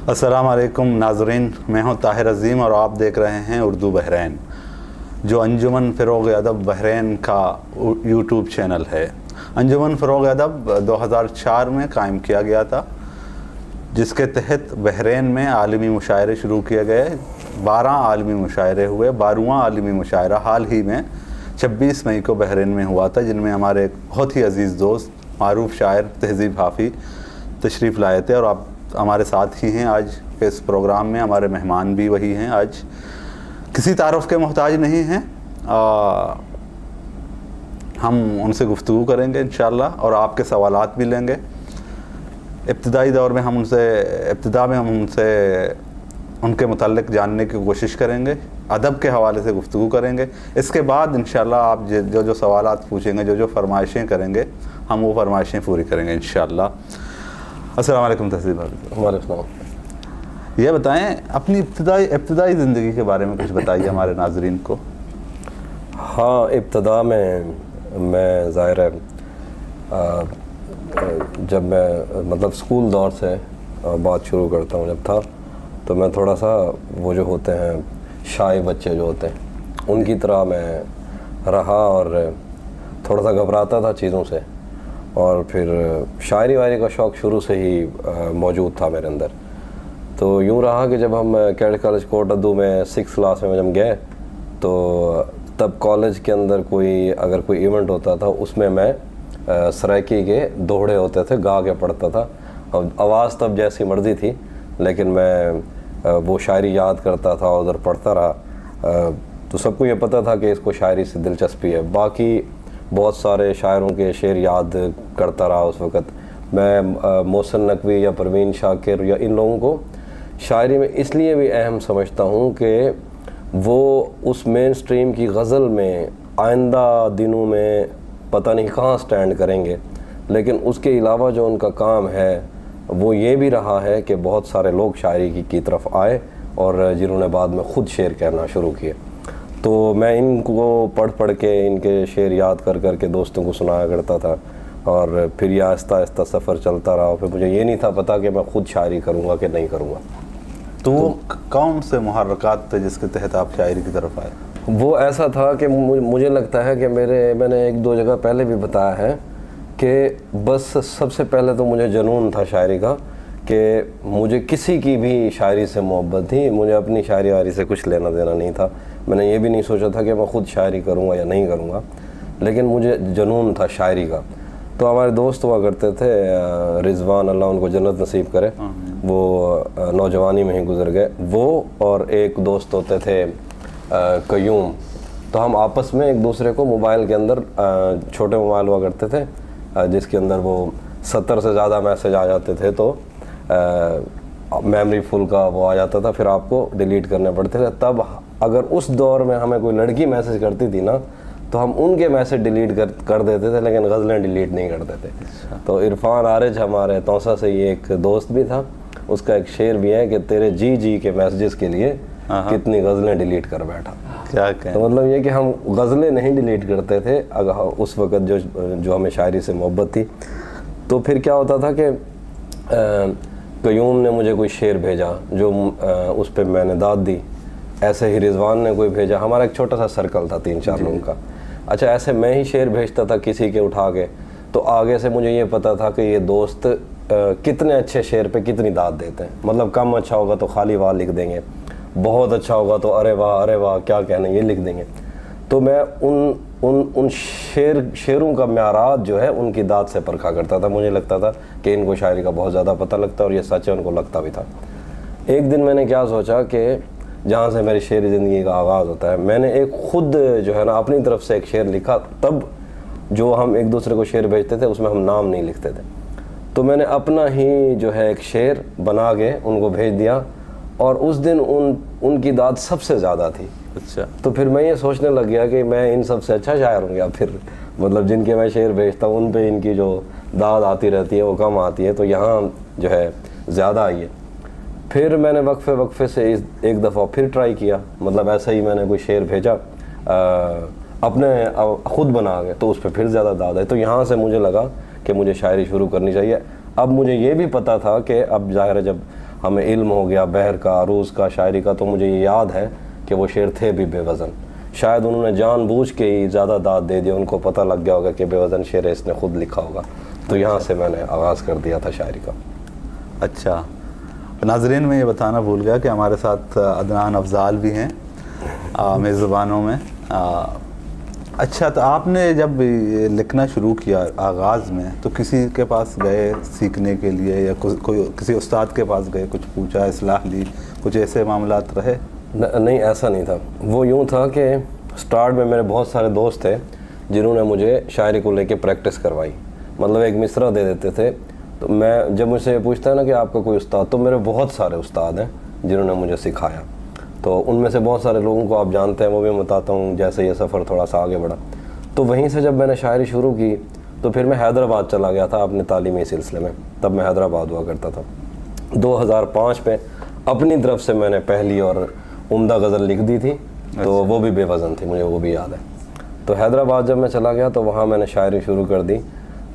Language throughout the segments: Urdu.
السلام علیکم ناظرین، میں ہوں طاہر عظیم اور آپ دیکھ رہے ہیں اردو بحرین، جو انجمن فروغ ادب بحرین کا یوٹیوب چینل ہے۔ انجمن فروغ ادب 2004 میں قائم کیا گیا تھا، جس کے تحت بحرین میں عالمی مشاعرے شروع کیے گئے۔ 12 عالمی مشاعرے ہوئے۔ 12واں عالمی مشاعرہ حال ہی میں 26 مئی کو بحرین میں ہوا تھا، جن میں ہمارے ایک بہت ہی عزیز دوست، معروف شاعر تہذیب حافی تشریف لائے تھے، اور آپ ہمارے ساتھ ہی ہیں آج کے اس پروگرام میں۔ ہمارے مہمان بھی وہی ہیں، آج کسی تعارف کے محتاج نہیں ہیں۔ ہم ان سے گفتگو کریں گے انشاءاللہ، اور آپ کے سوالات بھی لیں گے۔ ابتدائی دور میں ابتدا میں ہم ان سے ان کے متعلق جاننے کی کوشش کریں گے، ادب کے حوالے سے گفتگو کریں گے۔ اس کے بعد انشاءاللہ آپ جو سوالات پوچھیں گے، جو فرمائشیں کریں گے، ہم وہ فرمائشیں پوری کریں گے انشاءاللہ۔ السلام علیکم تہذیب بھائی۔ وعلیکم السلام۔ یہ بتائیں، اپنی ابتدائی زندگی کے بارے میں کچھ بتائیے ہمارے ناظرین کو۔ ہاں، ابتدا میں ظاہر ہے جب میں اسکول دور سے بات شروع کرتا ہوں، جب تھا تو میں تھوڑا سا وہ جو ہوتے ہیں شائع بچے جو ہوتے ہیں ان کی طرح میں رہا، اور تھوڑا سا گھبراتا تھا چیزوں سے، اور پھر شاعری واعری کا شوق شروع سے ہی موجود تھا میرے اندر۔ تو یوں رہا کہ جب ہم کیڈٹ کالج کوٹ ادو میں 6 کلاس میں جب گئے، تو تب کالج کے اندر اگر کوئی ایونٹ ہوتا تھا، اس میں سرائکی کے دوہڑے ہوتے تھے، گا کے پڑھتا تھا۔ اب آواز تب جیسی مرضی تھی، لیکن میں وہ شاعری یاد کرتا تھا، ادھر پڑھتا رہا۔ تو سب کو یہ پتہ تھا کہ اس کو شاعری سے دلچسپی ہے۔ باقی بہت سارے شاعروں کے شعر یاد کرتا رہا اس وقت۔ میں محسن نقوی یا پروین شاکر یا ان لوگوں کو شاعری میں اس لیے بھی اہم سمجھتا ہوں کہ وہ اس مین سٹریم کی غزل میں آئندہ دنوں میں پتہ نہیں کہاں سٹینڈ کریں گے، لیکن اس کے علاوہ جو ان کا کام ہے وہ یہ بھی رہا ہے کہ بہت سارے لوگ شاعری کی طرف آئے، اور جنہوں نے بعد میں خود شعر کہنا شروع کیے۔ تو میں ان کو پڑھ کے ان کے شعر یاد کر کے دوستوں کو سنایا کرتا تھا، اور پھر یہ آہستہ آہستہ سفر چلتا رہا۔ پھر مجھے یہ نہیں تھا پتہ کہ میں خود شاعری کروں گا کہ نہیں کروں گا۔ تو وہ کون سے محرکات تھے جس کے تحت آپ شاعری کی طرف آئے؟ وہ ایسا تھا کہ مجھے لگتا ہے کہ میں نے 1-2 جگہ پہلے بھی بتایا ہے کہ بس سب سے پہلے تو مجھے جنون تھا شاعری کا، کہ مجھے کسی کی بھی شاعری سے محبت تھی، مجھے اپنی شاعری واعری سے کچھ لینا دینا نہیں تھا۔ میں نے یہ بھی نہیں سوچا تھا کہ میں خود شاعری کروں گا یا نہیں کروں گا، لیکن مجھے جنون تھا شاعری کا۔ تو ہمارے دوست ہوا کرتے تھے، رضوان، اللہ ان کو جنت نصیب کرے، وہ نوجوانی میں ہی گزر گئے، وہ اور ایک دوست ہوتے تھے قیوم۔ تو ہم آپس میں ایک دوسرے کو موبائل کے اندر، چھوٹے موبائل ہوا کرتے تھے جس کے اندر وہ 70 سے زیادہ میسج آ جاتے تھے، تو میموری فل کا وہ آ جاتا تھا، پھر آپ کو ڈیلیٹ کرنے پڑتے تھے۔ تب اگر اس دور میں ہمیں کوئی لڑکی میسج کرتی تھی نا، تو ہم ان کے میسج ڈیلیٹ کر دیتے تھے، لیکن غزلیں ڈیلیٹ نہیں کرتے تھے۔ تو عرفان عارج ہمارے توسا سے یہ ایک دوست بھی تھا، اس کا ایک شعر بھی ہے کہ تیرے جی کے میسیجز کے لیے کتنی غزلیں ڈیلیٹ کر بیٹھا۔ کیا کہیں؟ تو مطلب یہ کہ ہم غزلیں نہیں ڈیلیٹ کرتے تھے اس وقت جو ہمیں شاعری سے محبت تھی۔ تو پھر کیا ہوتا تھا کہ قیوم نے مجھے کوئی شعر بھیجا جو اس پہ میں نے داد دی، ایسے ہی رضوان نے کوئی بھیجا۔ ہمارا ایک چھوٹا سا سرکل تھا 3-4 لوگوں کا۔ اچھا، ایسے میں ہی شعر بھیجتا تھا کسی کے اٹھا کے، تو آگے سے مجھے یہ پتا تھا کہ یہ دوست کتنے اچھے شعر پہ کتنی داد دیتے ہیں۔ مطلب کم اچھا ہوگا تو خالی واہ لکھ دیں گے، بہت اچھا ہوگا تو ارے واہ کیا کہنے یہ لکھ دیں گے۔ تو میں ان شعروں کا معیارات جو ہے ان کی داد سے پرکھا کرتا تھا۔ مجھے لگتا تھا کہ ان کو شاعری کا بہت زیادہ پتہ لگتا ہے، اور یہ سچ ہے، ان کو لگتا بھی تھا۔ ایک دن میں نے کیا سوچا کہ جہاں سے میری شعری زندگی کا آغاز ہوتا ہے، میں نے ایک خود جو ہے نا اپنی طرف سے ایک شعر لکھا۔ تب جو ہم ایک دوسرے کو شعر بھیجتے تھے اس میں ہم نام نہیں لکھتے تھے، تو میں نے اپنا ہی جو ہے ایک شعر بنا کے ان کو بھیج دیا، اور اس دن ان کی داد سب سے زیادہ تھی۔ اچھا۔ تو پھر میں یہ سوچنے لگ گیا کہ میں ان سب سے اچھا شاعر ہوں گیا، پھر مطلب جن کے میں شعر بھیجتا ہوں ان پہ ان کی جو داد آتی رہتی ہے وہ کم آتی ہے، تو یہاں جو ہے زیادہ آئی ہے۔ پھر میں نے وقفے سے ایک دفعہ پھر ٹرائی کیا، مطلب ایسا ہی میں نے کوئی شعر بھیجا اپنے خود بنا کے، تو اس پہ پھر زیادہ داد ہے۔ تو یہاں سے مجھے لگا کہ مجھے شاعری شروع کرنی چاہیے۔ اب مجھے یہ بھی پتہ تھا کہ اب ظاہر ہے جب ہمیں علم ہو گیا بحر کا عروض کا شاعری کا، تو مجھے یہ یاد ہے کہ وہ شعر تھے بھی بے وزن. شاید انہوں نے جان بوجھ کے ہی زیادہ داد دے دیا، ان کو پتہ لگ گیا ہوگا کہ بے وزن شعر اس نے خود لکھا ہوگا، تو یہاں سے میں نے آغاز کر دیا تھا شاعری کا. اچھا ناظرین، میں یہ بتانا بھول گیا کہ ہمارے ساتھ عدنان افضال بھی ہیں میزبانوں میں. اچھا، تو آپ نے جب لکھنا شروع کیا آغاز میں تو کسی کے پاس گئے سیکھنے کے لیے یا کوئی کسی استاد کے پاس گئے، کچھ پوچھا، اصلاح لی، کچھ ایسے معاملات رہے؟ نہیں، ایسا نہیں تھا. وہ یوں تھا کہ سٹارٹ میں میرے بہت سارے دوست تھے جنہوں نے مجھے شاعری کو لے کے پریکٹس کروائی. مطلب ایک مصرع دے دیتے تھے، تو میں جب مجھ سے یہ پوچھتا ہے نا کہ آپ کا کوئی استاد، تو میرے بہت سارے استاد ہیں جنہوں نے مجھے سکھایا. تو ان میں سے بہت سارے لوگوں کو آپ جانتے ہیں، وہ بھی بتاتا ہوں جیسے یہ سفر تھوڑا سا آگے بڑھا. تو وہیں سے جب میں نے شاعری شروع کی تو پھر میں حیدرآباد چلا گیا تھا اپنے تعلیمی سلسلے میں. تب میں حیدرآباد ہوا کرتا تھا. 2005 میں اپنی طرف سے میں نے پہلی اور عمدہ غزل لکھ دی تھی، تو وہ بھی بے وزن تھی، مجھے وہ بھی یاد ہے. تو حیدرآباد جب میں چلا گیا تو وہاں میں نے شاعری شروع کر دی.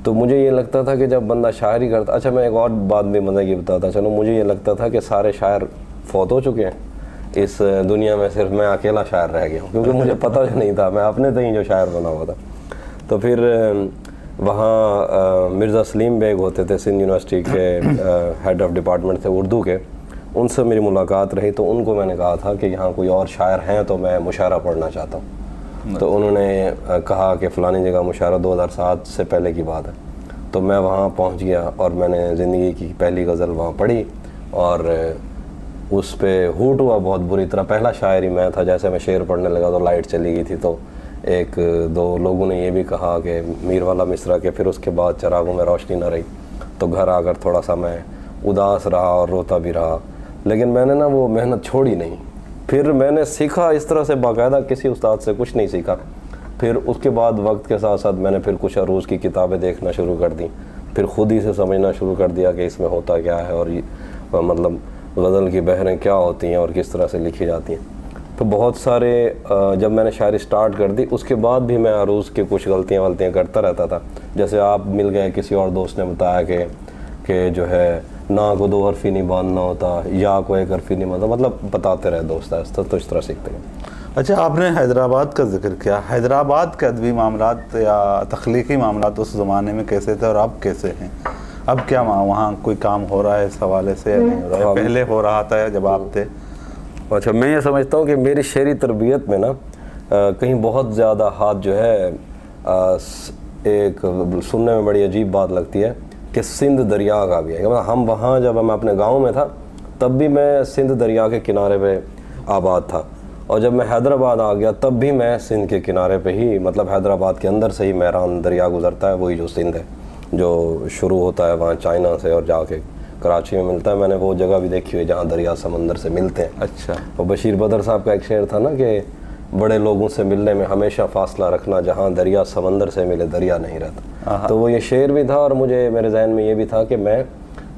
تو مجھے یہ لگتا تھا کہ جب بندہ شاعری کرتا، اچھا میں ایک اور بات بھی مزے کی بتاتا چلو، مجھے یہ لگتا تھا کہ سارے شاعر فوت ہو چکے ہیں اس دنیا میں، صرف میں اکیلا شاعر رہ گیا ہوں، کیونکہ مجھے پتہ نہیں تھا، میں اپنے تئیں جو شاعر بنا ہوا تھا. تو پھر وہاں مرزا سلیم بیگ ہوتے تھے سندھ یونیورسٹی کے ہیڈ آف ڈپارٹمنٹ تھے اردو کے، ان سے میری ملاقات رہی. تو ان کو میں نے کہا تھا کہ یہاں کوئی اور شاعر ہیں تو میں مشاعرہ پڑھنا چاہتا ہوں. تو انہوں نے کہا کہ فلانی جگہ مشاعرہ، 2007 سے پہلے کی بات ہے. تو میں وہاں پہنچ گیا اور میں نے زندگی کی پہلی غزل وہاں پڑھی اور اس پہ ہوٹ ہوا بہت بری طرح. پہلا شاعر ہی میں تھا. جیسے میں شعر پڑھنے لگا تو لائٹ چلی گئی تھی، تو ایک دو لوگوں نے یہ بھی کہا کہ میر والا مصرع کہ پھر اس کے بعد چراغوں میں روشنی نہ رہی. تو گھر آ کر تھوڑا سا میں اداس رہا اور روتا بھی رہا، لیکن میں نے نا وہ محنت چھوڑی نہیں. پھر میں نے سیکھا اس طرح سے، باقاعدہ کسی استاد سے کچھ نہیں سیکھا. پھر اس کے بعد وقت کے ساتھ ساتھ میں نے پھر کچھ عروض کی کتابیں دیکھنا شروع کر دیں. پھر خود ہی سے سمجھنا شروع کر دیا کہ اس میں ہوتا کیا ہے، اور مطلب غزل کی بحریں کیا ہوتی ہیں اور کس طرح سے لکھی جاتی ہیں. تو بہت سارے جب میں نے شاعری سٹارٹ کر دی، اس کے بعد بھی میں عروض کی کچھ غلطیاں کرتا رہتا تھا. جیسے آپ مل گئے، کسی اور دوست نے بتایا کہ جو ہے نا کو 2 حرفی نہیں باندھنا ہوتا، یا کو 1 حرفی نہیں باندھنا، مطلب بتاتے رہے دوست ایسا، تو اس طرح سیکھتے ہیں. اچھا، آپ نے حیدرآباد کا ذکر کیا. حیدرآباد کے ادبی معاملات یا تخلیقی معاملات اس زمانے میں کیسے تھے اور اب کیسے ہیں؟ اب کیا وہاں کوئی کام ہو رہا ہے اس حوالے سے یا نہیں ہو رہا ہے؟ پہلے ہو رہا تھا جب آپ تھے؟ اچھا، میں یہ سمجھتا ہوں کہ میری شعری تربیت میں نا کہیں بہت زیادہ ہاتھ جو ہے، ایک سننے میں بڑی عجیب بات لگتی ہے کہ سندھ دریا کا بھی ہے. ہم وہاں جب میں اپنے گاؤں میں تھا تب بھی میں سندھ دریا کے کنارے پہ آباد تھا، اور جب میں حیدرآباد آ گیا تب بھی میں سندھ کے کنارے پہ ہی، مطلب حیدرآباد کے اندر سے ہی میران دریا گزرتا ہے، وہی جو سندھ ہے جو شروع ہوتا ہے وہاں چائنا سے اور جا کے کراچی میں ملتا ہے. میں نے وہ جگہ بھی دیکھی ہوئی جہاں دریا سمندر سے ملتے ہیں. اچھا. اور بشیر بدر صاحب کا ایک شعر تھا نا کہ بڑے لوگوں سے ملنے میں ہمیشہ فاصلہ رکھنا، جہاں دریا سمندر سے ملے دریا نہیں رہتا. تو وہ یہ شعر بھی تھا، اور مجھے میرے ذہن میں یہ بھی تھا کہ میں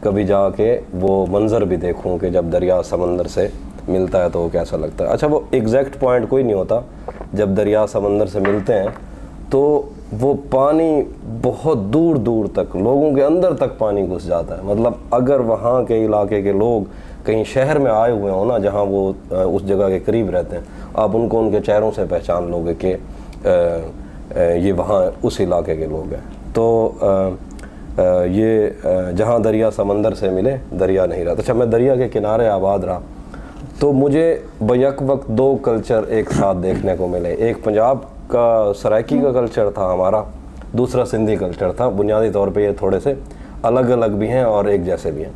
کبھی جا کے وہ منظر بھی دیکھوں کہ جب دریا سمندر سے ملتا ہے تو وہ کیسا لگتا ہے. اچھا، وہ ایگزیکٹ پوائنٹ کوئی نہیں ہوتا. جب دریا سمندر سے ملتے ہیں تو وہ پانی بہت دور دور تک، لوگوں کے اندر تک پانی گھس جاتا ہے. مطلب اگر وہاں کے علاقے کے لوگ کہیں شہر میں آئے ہوئے ہوں نا، جہاں وہ اس جگہ کے قریب رہتے ہیں، آپ ان کو ان کے چہروں سے پہچان لو گے کہ یہ وہاں اس علاقے کے لوگ ہیں. تو یہ جہاں دریا سمندر سے ملے دریا نہیں رہتا. اچھا، میں دریا کے کنارے آباد رہا تو مجھے بیک وقت 2 کلچر ایک ساتھ دیکھنے کو ملے. ایک پنجاب کا سرائکی کا کلچر تھا ہمارا، دوسرا سندھی کلچر تھا. بنیادی طور پہ یہ تھوڑے سے الگ الگ بھی ہیں اور ایک جیسے بھی ہیں،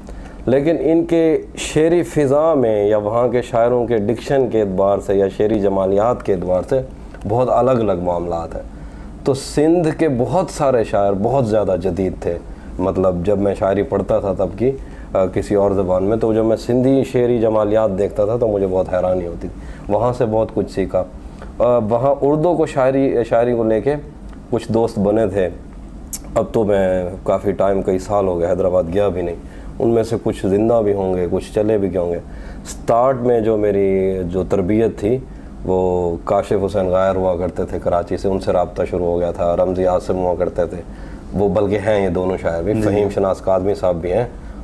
لیکن ان کے شعری فضا میں یا وہاں کے شاعروں کے ڈکشن کے اعتبار سے یا شعری جمالیات کے اعتبار سے بہت الگ الگ معاملات ہیں. تو سندھ کے بہت سارے شاعر بہت زیادہ جدید تھے. مطلب جب میں شاعری پڑھتا تھا تب کی کسی اور زبان میں، تو جب میں سندھی شعری جمالیات دیکھتا تھا تو مجھے بہت حیرانی ہوتی تھی. وہاں سے بہت کچھ سیکھا. وہاں اردو کو شاعری کو لے کے کچھ دوست بنے تھے. اب تو میں کافی ٹائم، کئی سال ہو گئے حیدرآباد گیا بھی نہیں. ان میں سے کچھ زندہ بھی ہوں گے، کچھ چلے بھی گئے ہوں گے. سٹارٹ میں جو میری جو تربیت تھی وہ کاشف حسین غائر ہوا کرتے تھے کراچی سے، ان سے رابطہ شروع ہو گیا تھا. رمزی عاصم ہوا کرتے تھے، وہ بلکہ ہیں یہ دونوں شاعر بھی. فہیم شناس کاظمی صاحب بھی ہیں،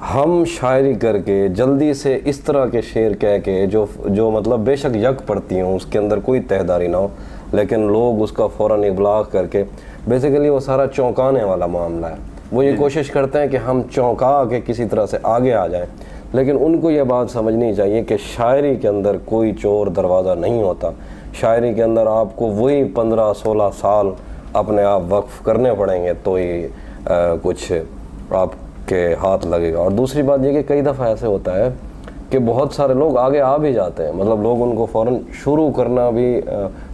ہم شاعری کر کے جلدی سے اس طرح کے شعر کہہ کے جو مطلب بے شک یک پڑتی ہوں، اس کے اندر کوئی تہداری نہ ہو، لیکن لوگ اس کا فوراً ابلاغ کر کے بیسیکلی وہ سارا چونکانے والا معاملہ ہے. وہ یہ کوشش کرتے ہیں کہ ہم چونکا کے کسی طرح سے آگے آ جائیں، لیکن ان کو یہ بات سمجھنی چاہیے کہ شاعری کے اندر کوئی چور دروازہ نہیں ہوتا. شاعری کے اندر آپ کو وہی 15-16 سال اپنے آپ وقف کرنے پڑیں گے تو ہی کچھ آپ کے ہاتھ لگے گا. اور دوسری بات یہ کہ کئی دفعہ ایسے ہوتا ہے کہ بہت سارے لوگ آگے آ بھی جاتے ہیں، مطلب لوگ ان کو فوراً شروع کرنا بھی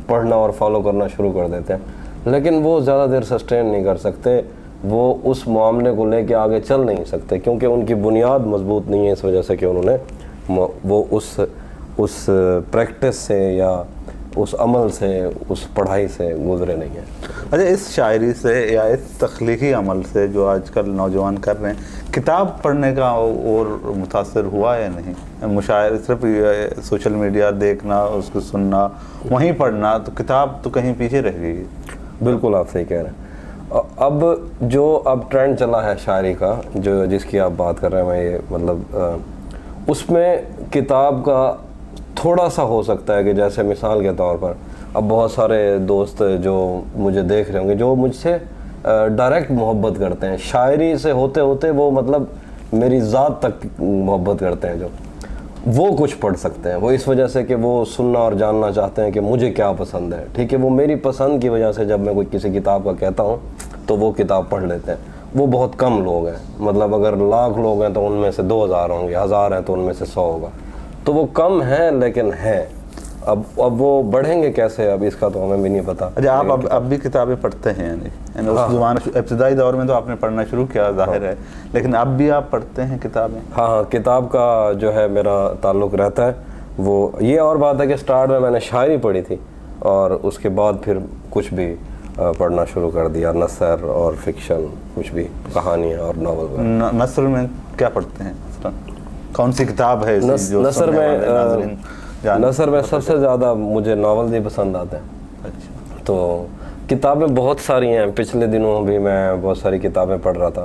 پڑھنا اور فالو کرنا شروع کر دیتے ہیں، لیکن وہ زیادہ دیر سسٹین نہیں کر سکتے، وہ اس معاملے کو لے کے آگے چل نہیں سکتے کیونکہ ان کی بنیاد مضبوط نہیں ہے، اس وجہ سے کہ انہوں نے وہ اس پریکٹس سے یا اس عمل سے اس پڑھائی سے گزرے نہیں ہیں. اچھا، اس شاعری سے یا اس تخلیقی عمل سے جو آج کل نوجوان کر رہے ہیں، کتاب پڑھنے کا اور متاثر ہوا یا نہیں؟ مشاعرے صرف سوشل میڈیا دیکھنا، اس کو سننا، وہیں پڑھنا، تو کتاب تو کہیں پیچھے رہ گئی. بالکل آپ صحیح کہہ رہے ہیں. اب ٹرینڈ چلا ہے شاعری کا جس کی آپ بات کر رہے ہیں، میں یہ مطلب اس میں کتاب کا تھوڑا سا ہو سکتا ہے کہ جیسے مثال کے طور پر اب بہت سارے دوست جو مجھے دیکھ رہے ہوں گے جو مجھ سے ڈائریکٹ محبت کرتے ہیں، شاعری سے ہوتے ہوتے وہ مطلب میری ذات تک محبت کرتے ہیں، جو وہ کچھ پڑھ سکتے ہیں. وہ اس وجہ سے کہ وہ سننا اور جاننا چاہتے ہیں کہ مجھے کیا پسند ہے. ٹھیک ہے، وہ میری پسند کی وجہ سے جب میں کوئی کسی کتاب کا کہتا ہوں تو وہ کتاب پڑھ لیتے ہیں. وہ بہت کم لوگ ہیں، مطلب اگر 1,00,000 لوگ ہیں تو ان میں سے 2,000 ہوں گے، 1,000 ہیں تو ان میں سے 100 ہوگا. تو وہ کم ہیں لیکن ہیں. اب وہ بڑھیں گے کیسے، اب اس کا تو ہمیں بھی نہیں پتا. اچھا، آپ اب بھی کتابیں پڑھتے ہیں؟ یعنی اس زمانے ابتدائی دور میں تو آپ نے پڑھنا شروع کیا ظاہر ہے، لیکن اب بھی آپ پڑھتے ہیں کتابیں؟ ہاں، کتاب کا جو ہے میرا تعلق رہتا ہے. وہ یہ اور بات ہے کہ سٹارٹ میں نے شاعری پڑھی تھی اور اس کے بعد پھر کچھ بھی پڑھنا شروع کر دیا، نثر اور فکشن، کچھ بھی کہانیاں اور ناول. نثر میں کیا پڑھتے ہیں؟ کون سی کتاب ہے نثر میں سب سے زیادہ مجھے ناول ہی پسند آتے ہیں. اچھا. تو کتابیں بہت ساری ہیں. پچھلے دنوں بھی میں بہت ساری کتابیں پڑھ رہا تھا.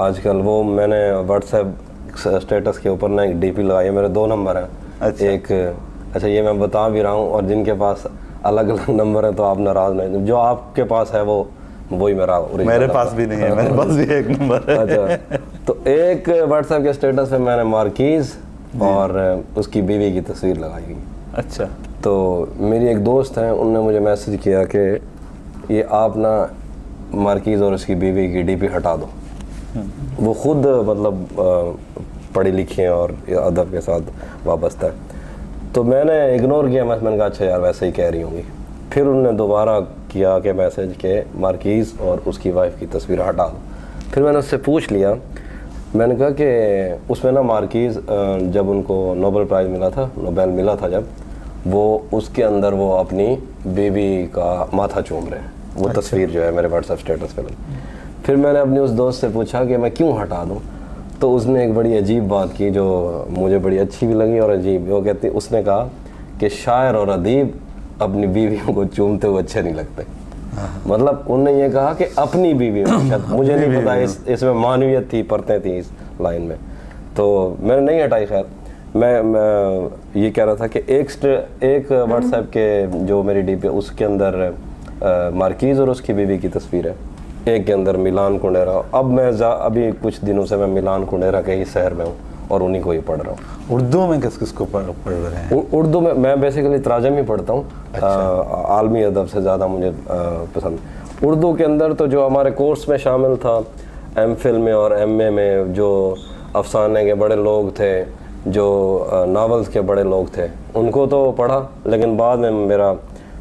آج کل وہ میں نے واٹس ایپ اسٹیٹس کے اوپر نا ایک ڈی پی لگائی ہے، میرے 2 نمبر ہیں. اچھا یہ میں بتا بھی رہا ہوں، اور جن کے پاس الگ الگ نمبر ہیں تو آپ ناراض نہیں، جو آپ کے پاس ہے وہی میرے پاس بھی نہیں ہے، میرے پاس بھی ایک نمبر ہے. اچھا، تو ایک واٹس ایپ کے اسٹیٹس پہ میں نے مارکیز اور اس کی بیوی کی تصویر لگائی گئی. اچھا. تو میری ایک دوست ہیں، ان نے مجھے میسج کیا کہ یہ آپ نا مارکیز اور اس کی بیوی کی ڈی پی ہٹا دو. وہ خود مطلب پڑھی لکھی ہیں اور ادب کے ساتھ وابستہ ہے. تو میں نے اگنور کیا، میں نے کہا اچھا یار ویسے ہی کہہ رہی ہوں گی. پھر انہوں نے دوبارہ کیا کہ میسج کہ مارکیز اور اس کی وائف کی تصویر ہٹا دو. پھر میں نے اس سے پوچھ لیا، میں نے کہا کہ اس میں نا مارکیز جب ان کو نوبل پرائز ملا تھا جب وہ اس کے اندر وہ اپنی بیوی کا ماتھا چوم رہے ہیں. وہ تصویر جو ہے میرے واٹس ایپ اسٹیٹس پہ لگی. پھر میں نے اپنی اس دوست سے پوچھا کہ میں کیوں ہٹا دوں، تو اس نے ایک بڑی عجیب بات کی جو مجھے بڑی اچھی بھی لگی اور عجیب. وہ کہتی، اس نے کہا کہ شاعر اور ادیب اپنی بیویوں کو چومتے ہوئے اچھے نہیں لگتے. مطلب انہوں نے یہ کہا کہ اپنی بیوی مجھے نہیں پتا اس میں معنویت تھی، پرتیں تھیں اس لائن میں. تو میں نے نہیں ہٹائی. خیر میں یہ کہہ رہا تھا کہ ایک واٹس ایپ کے جو میری ڈی پی اس کے اندر مارکیز اور اس کی بیوی کی تصویر ہے، ایک کے اندر میلان کنڈیرا. اب میں ابھی کچھ دنوں سے میں میلان کنڈیرا کے ہی شہر میں ہوں اور انہیں کو ہی پڑھ رہا ہوں. اردو میں کس کو پڑھ رہے ہیں؟ اردو میں بیسیکلی تراجم ہی پڑھتا ہوں. عالمی ادب سے زیادہ مجھے پسند. اردو کے اندر تو جو ہمارے کورس میں شامل تھا، ایم فل میں اور ایم اے میں، جو افسانے کے بڑے لوگ تھے، جو ناولز کے بڑے لوگ تھے، ان کو تو پڑھا. لیکن بعد میں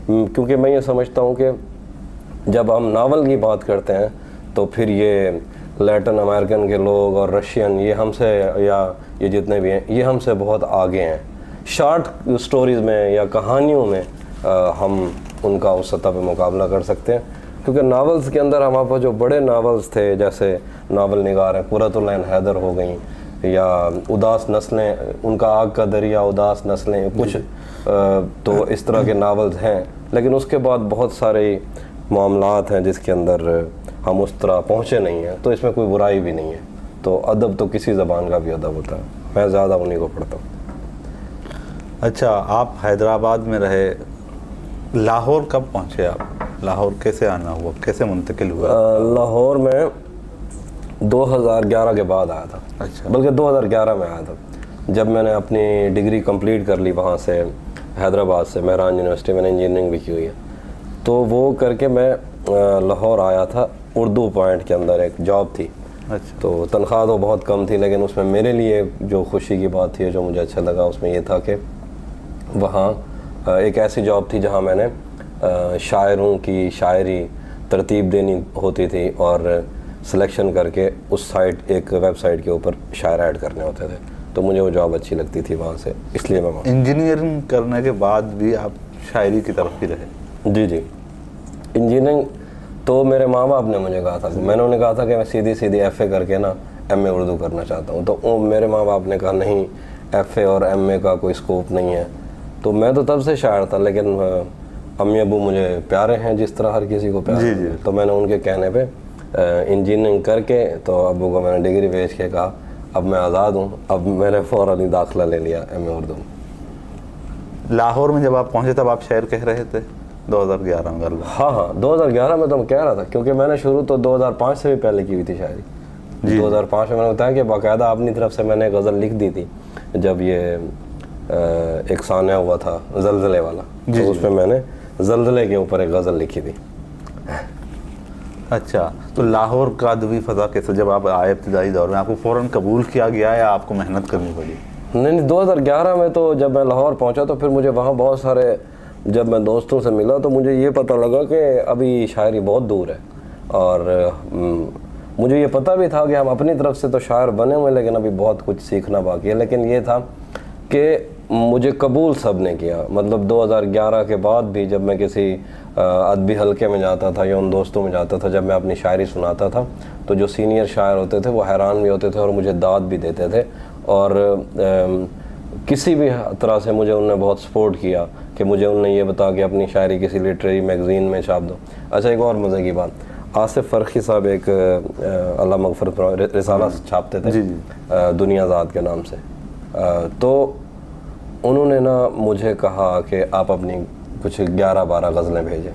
کیونکہ میں یہ سمجھتا ہوں کہ جب ہم ناول کی بات کرتے ہیں تو پھر یہ لیٹن امریکن کے لوگ اور رشین، یہ ہم سے، یا یہ جتنے بھی ہیں، یہ ہم سے بہت آگے ہیں. شارٹ سٹوریز میں یا کہانیوں میں ہم ان کا اس سطح پہ مقابلہ کر سکتے ہیں. کیونکہ ناولز کے اندر ہمارے پاس جو بڑے ناولز تھے، جیسے ناول نگار ہیں، قرۃ العین حیدر ہو گئیں، یا اداس نسلیں، ان کا آگ کا دریا، اداس نسلیں، کچھ تو اس طرح کے ناولز ہیں. لیکن اس کے بعد بہت سارے معاملات ہیں جس کے اندر ہم اس طرح پہنچے نہیں ہیں. تو اس میں کوئی برائی بھی نہیں ہے. تو ادب تو کسی زبان کا بھی ادب ہوتا ہے, میں زیادہ انہیں کو پڑھتا ہوں. اچھا, آپ حیدرآباد میں رہے, لاہور کب پہنچے آپ؟ لاہور کیسے آنا ہوا, کیسے منتقل ہوا؟ لاہور میں 2011 کے بعد آیا تھا. اچھا, بلکہ 2011 میں آیا تھا, جب میں نے اپنی ڈگری کمپلیٹ کر لی وہاں سے, حیدرآباد سے, مہران یونیورسٹی میں نے انجینئرنگ بھی کی ہوئی ہے. تو وہ کر کے میں لاہور آیا تھا. اردو پوائنٹ کے اندر ایک جاب تھی. اچھا, تو تنخواہ تو بہت کم تھی, لیکن اس میں میرے لیے جو خوشی کی بات تھی, جو مجھے اچھا لگا اس میں یہ تھا کہ وہاں ایک ایسی جاب تھی جہاں میں نے شاعروں کی شاعری ترتیب دینی ہوتی تھی اور سلیکشن کر کے اس سائٹ, ایک ویب سائٹ کے اوپر شاعر ایڈ کرنے ہوتے تھے. تو مجھے وہ جاب اچھی لگتی تھی وہاں سے, اس لیے میں وہاں. انجینئرنگ کرنے کے بعد بھی آپ شاعری کی طرف ہی رہے؟ جی جی, انجینئرنگ تو میرے ماں باپ نے مجھے کہا تھا, میں نے انہیں کہا تھا کہ میں سیدھی ایف اے کر کے نا ایم اے اردو کرنا چاہتا ہوں. تو میرے ماں باپ نے کہا نہیں, ایف اے اور ایم اے کا کوئی اسکوپ نہیں ہے. تو میں تو تب سے شاعر تھا, لیکن امی ابو مجھے پیارے ہیں جس طرح ہر کسی کو پیارے ہیں. تو میں نے ان کے کہنے پہ انجینئرنگ کر کے تو ابو کو میں نے ڈگری بھیج کے کہا اب میں آزاد ہوں. اب میں نے فوراً ہی داخلہ لے لیا ایم اے اردو. لاہور میں جب آپ پہنچے تب آپ شعر کہہ رہے تھے 2011 میں؟ ہاں 2011 میں تو میں کہہ رہا تھا, کیونکہ میں نے شروع تو 2005 سے بھی پہلے کی ہوئی تھی شاعری. 2005 میں نے بتایا کہ باقاعدہ اپنی طرف سے میں نے غزل لکھ دی تھی جب یہ ایک سانحہ ہوا تھا زلزلے والا. تو اس میں نے زلزلے کے اوپر ایک غزل لکھی تھی. اچھا, تو لاہور کا ادبی فضا کیسے, جب آپ آئے ابتدائی دور میں آپ کو فوراً قبول کیا گیا یا آپ کو محنت کرنی پڑی؟ نہیں, 2011 میں تو جب میں لاہور پہنچا تو پھر مجھے وہاں بہت سارے, جب میں دوستوں سے ملا تو مجھے یہ پتہ لگا کہ ابھی شاعری بہت دور ہے. اور مجھے یہ پتہ بھی تھا کہ ہم اپنی طرف سے تو شاعر بنے ہوئے, لیکن ابھی بہت کچھ سیکھنا باقی ہے. لیکن یہ تھا کہ مجھے قبول سب نے کیا. مطلب 2011 کے بعد بھی جب میں کسی ادبی حلقے میں جاتا تھا یا ان دوستوں میں جاتا تھا, جب میں اپنی شاعری سناتا تھا تو جو سینئر شاعر ہوتے تھے وہ حیران بھی ہوتے تھے اور مجھے داد بھی دیتے تھے. اور کسی بھی طرح سے مجھے انہوں نے بہت سپورٹ کیا کہ مجھے انہوں نے یہ بتا کہ اپنی شاعری کسی لٹریری میگزین میں چھاپ دو. اچھا, ایک اور مزے کی بات, آصف فرخی صاحب ایک اللہ مغفرت رسالہ چھاپتے تھے دنیا زاد کے نام سے. تو انہوں نے نا مجھے کہا کہ آپ اپنی کچھ 11-12 غزلیں بھیجیں.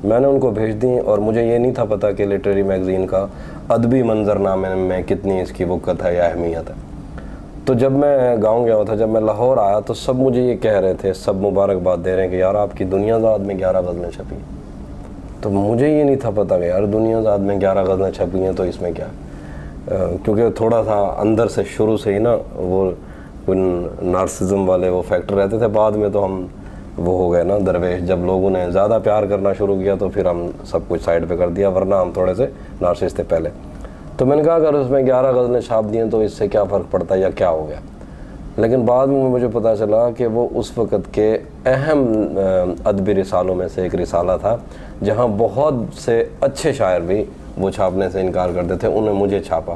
میں نے ان کو بھیج دیں اور مجھے یہ نہیں تھا پتہ کہ لٹریری میگزین کا ادبی منظرنامے میں کتنی اس کی وقت ہے یا اہمیت ہے. تو جب میں گاؤں گیا تھا, جب میں لاہور آیا تو سب مجھے یہ کہہ رہے تھے, سب مبارکباد دے رہے ہیں کہ یار آپ کی دنیا زاد میں 11 غزلیں چھپی. تو مجھے یہ نہیں تھا پتہ کہ یار دنیا زاد میں 11 غزلیں چھپی ہیں تو اس میں کیا, کیونکہ تھوڑا سا اندر سے شروع سے ہی نا وہ نارسزم والے وہ فیکٹر رہتے تھے. بعد میں تو ہم وہ ہو گئے نا درویش, جب لوگوں نے زیادہ پیار کرنا شروع کیا تو پھر ہم سب کچھ سائڈ پہ کر دیا, ورنہ ہم تھوڑے سے نارسس تھے پہلے. تو میں نے کہا اگر اس میں 11 غزلیں چھاپ دی ہیں تو اس سے کیا فرق پڑتا ہے یا کیا ہو گیا. لیکن بعد میں مجھے پتہ چلا کہ وہ اس وقت کے اہم ادبی رسالوں میں سے ایک رسالہ تھا جہاں بہت سے اچھے شاعر بھی وہ چھاپنے سے انکار کرتے تھے. انہیں مجھے چھاپا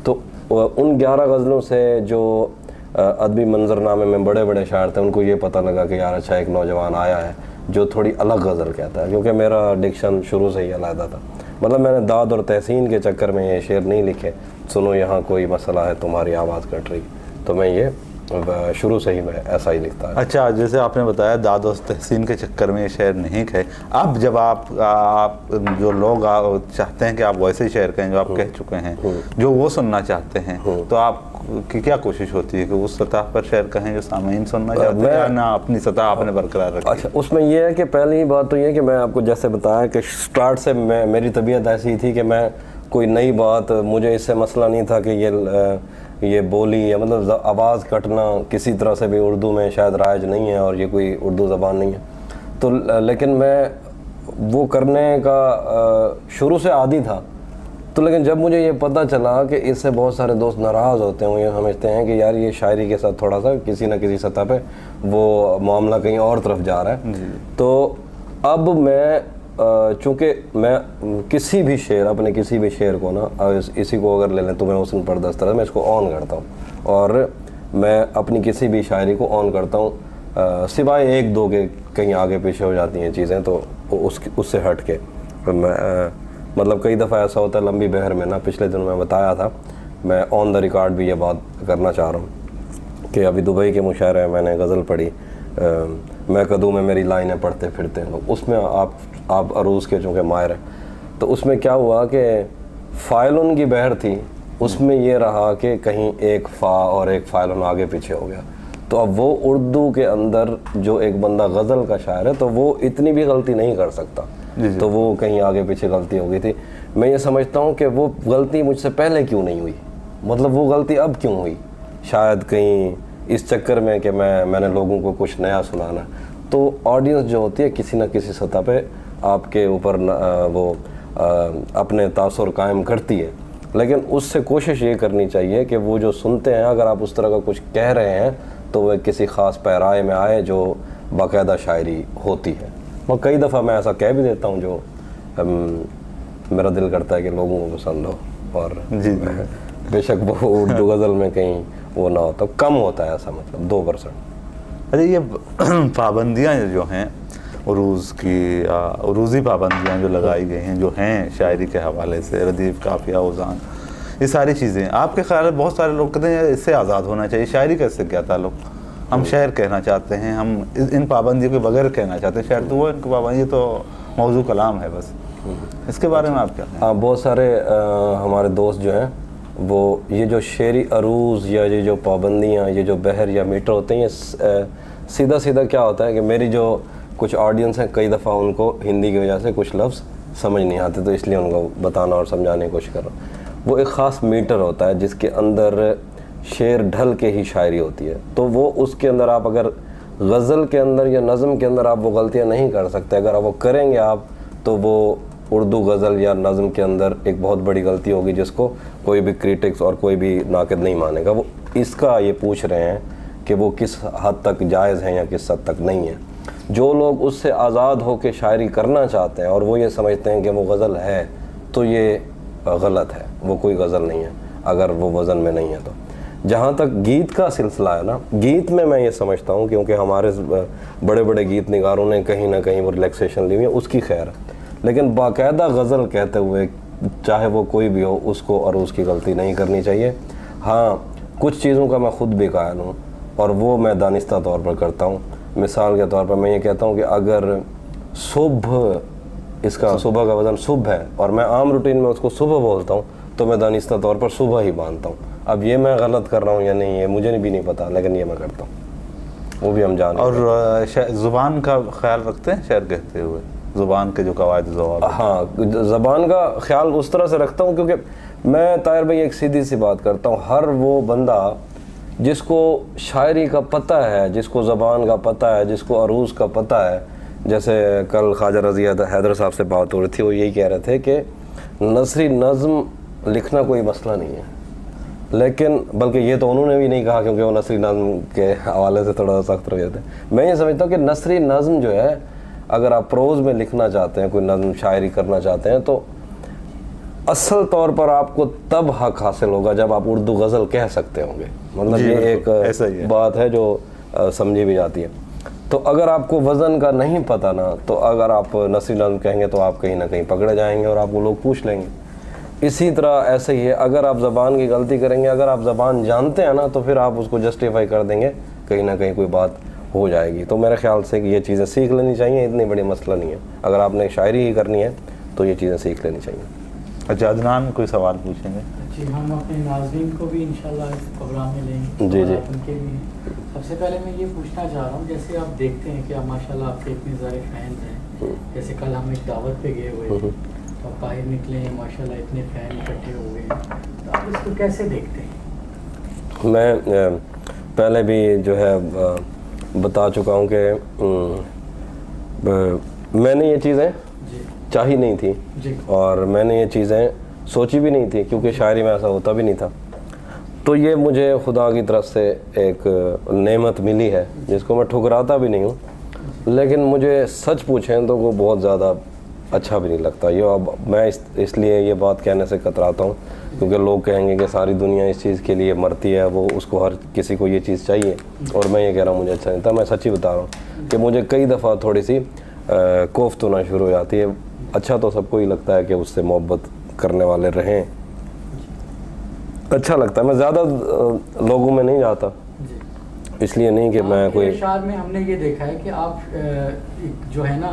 تو ان 11 غزلوں سے جو ادبی منظرنامے میں بڑے بڑے شاعر تھے ان کو یہ پتہ لگا کہ یار اچھا ایک نوجوان آیا ہے جو تھوڑی الگ غزل کہتا ہے. کیونکہ میرا ڈکشن شروع سے ہی علیحدہ تھا. مطلب میں نے داد اور تحسین کے چکر میں یہ شعر نہیں لکھے, سنو یہاں کوئی مسئلہ ہے تمہاری آواز کٹ رہی. تو میں یہ شروع سے ہی میں ایسا ہی لکھتا ہے. اچھا, جیسے آپ نے بتایا داد و تحسین کے چکر میں یہ شعر نہیں کہے, اب جب آپ جو لوگ چاہتے ہیں کہ آپ ویسے ہی شعر کہیں جو آپ کہہ چکے ہیں, جو وہ سننا چاہتے ہیں, تو آپ کی کیا کوشش ہوتی ہے کہ اس سطح پر شعر کہیں جو سامعین سننا چاہتے ہیں, یا نہ اپنی سطح آپ نے برقرار رکھی؟ اچھا, اس میں یہ ہے کہ پہلی بات تو یہ کہ میں آپ کو جیسے بتایا کہ سٹارٹ سے میری طبیعت ایسی تھی کہ میں کوئی نئی بات, مجھے اس سے مسئلہ نہیں تھا کہ یہ بولی یا مطلب آواز کٹنا کسی طرح سے بھی اردو میں شاید رائج نہیں ہے اور یہ کوئی اردو زبان نہیں ہے. تو لیکن میں وہ کرنے کا شروع سے عادی تھا. تو لیکن جب مجھے یہ پتہ چلا کہ اس سے بہت سارے دوست ناراض ہوتے ہیں, یہ سمجھتے ہیں کہ یار یہ شاعری کے ساتھ تھوڑا سا کسی نہ کسی سطح پہ وہ معاملہ کہیں اور طرف جا رہا ہے. تو اب میں چونکہ میں کسی بھی شعر, اپنے کسی بھی شعر کو نا, اسی کو اگر لے لیں تو میں حسن پردستر میں اس کو آن کرتا ہوں اور میں اپنی کسی بھی شاعری کو آن کرتا ہوں, سوائے ایک دو کے کہیں آگے پیچھے ہو جاتی ہیں چیزیں تو اس سے ہٹ کے. میں مطلب کئی دفعہ ایسا ہوتا ہے لمبی بہر میں نا, پچھلے دن میں بتایا تھا میں آن دا ریکارڈ بھی یہ بات کرنا چاہ رہا ہوں کہ ابھی دبئی کے مشاعرے میں نے غزل پڑھی، میں کدوں میں میری لائنیں پڑھتے پھرتے ہیں لوگ، اس میں آپ عروض کے چونکہ ماہر ہیں، تو اس میں کیا ہوا کہ فائلن کی بہر تھی، اس میں یہ رہا کہ کہیں ایک فا اور ایک فائلن آگے پیچھے ہو گیا، تو اب وہ اردو کے اندر جو ایک بندہ غزل کا شاعر ہے تو وہ اتنی بھی غلطی نہیں کر سکتا، تو وہ کہیں آگے پیچھے غلطی ہو گئی تھی۔ میں یہ سمجھتا ہوں کہ وہ غلطی مجھ سے پہلے کیوں نہیں ہوئی، مطلب وہ غلطی اب کیوں ہوئی، شاید کہیں اس چکر میں کہ میں نے لوگوں کو کچھ نیا سنانا، تو آڈینس جو ہوتی ہے کسی نہ کسی سطح پہ آپ کے اوپر وہ اپنے تاثر قائم کرتی ہے، لیکن اس سے کوشش یہ کرنی چاہیے کہ وہ جو سنتے ہیں اگر آپ اس طرح کا کچھ کہہ رہے ہیں تو وہ کسی خاص پیرائے میں آئے جو باقاعدہ شاعری ہوتی ہے۔ اور کئی دفعہ میں ایسا کہہ بھی دیتا ہوں جو میرا دل کرتا ہے کہ لوگوں کو پسند ہو، اور بے شک وہ اردو غزل میں کہیں وہ نہ ہوتا، کم ہوتا ہے ایسا، مطلب 2%۔ اچھا، یہ پابندیاں جو ہیں عروض کی، عروضی پابندیاں جو لگائی گئی ہیں جو ہیں شاعری کے حوالے سے، ردیف، قافیہ، اوزان، یہ ساری چیزیں آپ کے خیال میں بہت سارے لوگ کہتے ہیں اس سے آزاد ہونا چاہیے، شاعری کا اس سے کیا تعلق؟ ہم شعر کہنا چاہتے ہیں، ہم ان پابندیوں کے بغیر کہنا چاہتے ہیں، شعر تو وہ ان کی پابندی تو موضوع کلام ہے بس، اس کے بارے میں آپ کیا کہیں؟ ہاں، بہت سارے ہمارے دوست جو ہیں وہ یہ جو شعری عروض یا یہ جو پابندیاں، یہ جو بحر یا میٹر ہوتے ہیں، یہ سیدھا کیا ہوتا ہے کہ میری جو کچھ آڈینس ہیں کئی دفعہ ان کو ہندی کی وجہ سے کچھ لفظ سمجھ نہیں آتے، تو اس لیے ان کو بتانا اور سمجھانے کی کوشش کر رہا ہوں۔ وہ ایک خاص میٹر ہوتا ہے جس کے اندر شعر ڈھل کے ہی شاعری ہوتی ہے، تو وہ اس کے اندر آپ اگر غزل کے اندر یا نظم کے اندر آپ وہ غلطیاں نہیں کر سکتے، اگر آپ وہ کریں گے آپ تو وہ اردو غزل یا نظم کے اندر ایک بہت بڑی غلطی ہوگی جس کو کوئی بھی کریٹکس اور کوئی بھی ناقد نہیں مانے گا۔ وہ اس کا یہ پوچھ رہے ہیں کہ وہ کس حد تک جائز ہیں یا کس حد تک نہیں ہیں۔ جو لوگ اس سے آزاد ہو کے شاعری کرنا چاہتے ہیں اور وہ یہ سمجھتے ہیں کہ وہ غزل ہے تو یہ غلط ہے، وہ کوئی غزل نہیں ہے اگر وہ وزن میں نہیں ہے تو۔ جہاں تک گیت کا سلسلہ ہے نا، گیت میں یہ سمجھتا ہوں کیونکہ ہمارے بڑے بڑے گیت نگاروں نے کہیں نہ کہیں وہ ریلیکسیشن لی ہوئی ہے، اس کی خیر ہے، لیکن باقاعدہ غزل کہتے ہوئے چاہے وہ کوئی بھی ہو اس کو اور اس کی غلطی نہیں کرنی چاہیے۔ ہاں، کچھ چیزوں کا میں خود بھی قائل ہوں اور وہ میں دانستہ طور پر کرتا ہوں۔ مثال کے طور پر میں یہ کہتا ہوں کہ اگر صبح، اس کا صبح کا وزن صبح ہے اور میں عام روٹین میں اس کو صبح بولتا ہوں تو میں دانستہ طور پر صبح ہی مانتا ہوں۔ اب یہ میں غلط کر رہا ہوں یا نہیں، یہ مجھے بھی نہیں پتا، لیکن یہ میں کرتا ہوں، وہ بھی ہم جانتے ہیں۔ اور زبان کا خیال رکھتے ہیں شعر کہتے ہوئے، زبان کے جو قواعد و ضوابط؟ ہاں، زبان کا خیال اس طرح سے رکھتا ہوں کیونکہ میں طاہر بھائی ایک سیدھی سی بات کرتا ہوں، ہر وہ بندہ جس کو شاعری کا پتہ ہے، جس کو زبان کا پتہ ہے، جس کو عروض کا پتہ ہے، جیسے کل خواجہ رضی حیدر صاحب سے بات ہو رہی تھی، وہ یہی کہہ رہے تھے کہ نثری نظم لکھنا کوئی مسئلہ نہیں ہے، لیکن بلکہ یہ تو انہوں نے بھی نہیں کہا کیونکہ وہ نثری نظم کے حوالے سے تھوڑا سخت رویے تھے۔ میں یہ سمجھتا ہوں کہ نثری نظم جو ہے اگر آپ پروز میں لکھنا چاہتے ہیں، کوئی نظم شاعری کرنا چاہتے ہیں، تو اصل طور پر آپ کو تب حق حاصل ہوگا جب آپ اردو غزل کہہ سکتے ہوں گے، مطلب یہ ایک بات ہے جو سمجھی بھی جاتی ہے۔ تو اگر آپ کو وزن کا نہیں پتہ نا، تو اگر آپ نثری نظم کہیں گے تو آپ کہیں نہ کہیں پکڑے جائیں گے اور آپ کو لوگ پوچھ لیں گے۔ اسی طرح ایسے ہی ہے، اگر آپ زبان کی غلطی کریں گے، اگر آپ زبان جانتے ہیں نا تو پھر آپ اس کو جسٹیفائی کر دیں گے، کہیں نہ کہیں کوئی بات ہو جائے گی۔ تو میرے خیال سے کہ یہ چیزیں سیکھ لینی چاہیے، اتنی بڑی مسئلہ نہیں ہے، اگر آپ نے شاعری ہی کرنی ہے تو یہ چیزیں سیکھ لینی چاہیے۔ اچھا، عدنان کوئی سوال پوچھیں گے؟ جی، ہم اپنے ناظرین کو بھی انشاءاللہ اس پروگرام میں لیں گے۔ جی ان کے بھی سب سے پہلے میں یہ پوچھنا چاہ رہا ہوں، جیسے آپ دیکھتے ہیں کہ آپ ماشاءاللہ آپ کے اتنے سارے فینز ہیں، جیسے کل ہم ایک دعوت پہ گئے ہوئے تو آپ باہر نکلے ہیں، ماشاءاللہ اتنے فین اکٹھے ہو گئے ہیں، تو آپ اس کو کیسے دیکھتے ہیں؟ میں پہلے بھی جو ہے بتا چکا ہوں کہ میں نے یہ چیزیں چاہی نہیں تھی اور میں نے یہ چیزیں سوچی بھی نہیں تھی کیونکہ شاعری میں ایسا ہوتا بھی نہیں تھا، تو یہ مجھے خدا کی طرف سے ایک نعمت ملی ہے جس کو میں ٹھکراتا بھی نہیں ہوں، لیکن مجھے سچ پوچھیں تو وہ بہت زیادہ اچھا بھی نہیں لگتا۔ یہ اب میں اس لیے یہ بات کہنے سے کتراتا ہوں کیونکہ لوگ کہیں گے کہ ساری دنیا اس چیز کے لیے مرتی ہے، وہ اس کو ہر کسی کو یہ چیز چاہیے، اور میں یہ کہہ رہا ہوں مجھے اچھا نہیں تھا۔ میں سچی بتا رہا ہوں کہ مجھے کئی دفعہ تھوڑی سی کوفت ہونا شروع ہو جاتی ہے۔ اچھا تو سب کو ہی لگتا ہے کہ اس سے محبت کرنے والے رہیں، اچھا لگتا ہے. میں زیادہ لوگوں میں نہیں جاتا, جی. اس لیے نہیں کہ میں کوئی. ارشاد میں ہم نے یہ دیکھا ہے کہ آپ جو ہے نا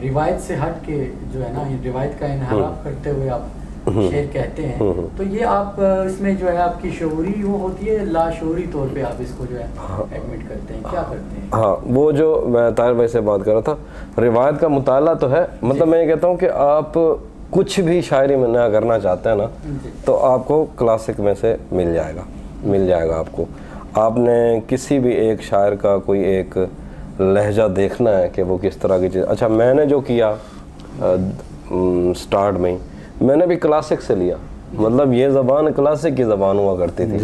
روایت سے ہٹ کے جو ہے نا روایت کا انحراف کرتے ہوئے آپ شعر کہتے ہیں, تو یہ آپ اس میں جو ہے آپ کی شعوری وہ ہوتی ہے, لاشعوری طور پہ آپ اس کو جو ہے ایڈمٹ کرتے ہیں, کیا کرتے ہیں؟ ہاں, وہ جو میں طاہر بھائی سے بات کر رہا تھا, روایت کا مطالعہ تو ہے. مطلب میں یہ کہتا ہوں کہ آپ کچھ بھی شاعری میں نہ کرنا چاہتے ہیں نا, تو آپ کو کلاسک میں سے مل جائے گا آپ کو. آپ نے کسی بھی ایک شاعر کا کوئی ایک لہجہ دیکھنا ہے کہ وہ کس طرح کی چیز. اچھا, میں نے جو کیا سٹارٹ میں نے بھی کلاسک سے لیا. مطلب یہ زبان کلاسک کی زبان ہوا کرتی تھی,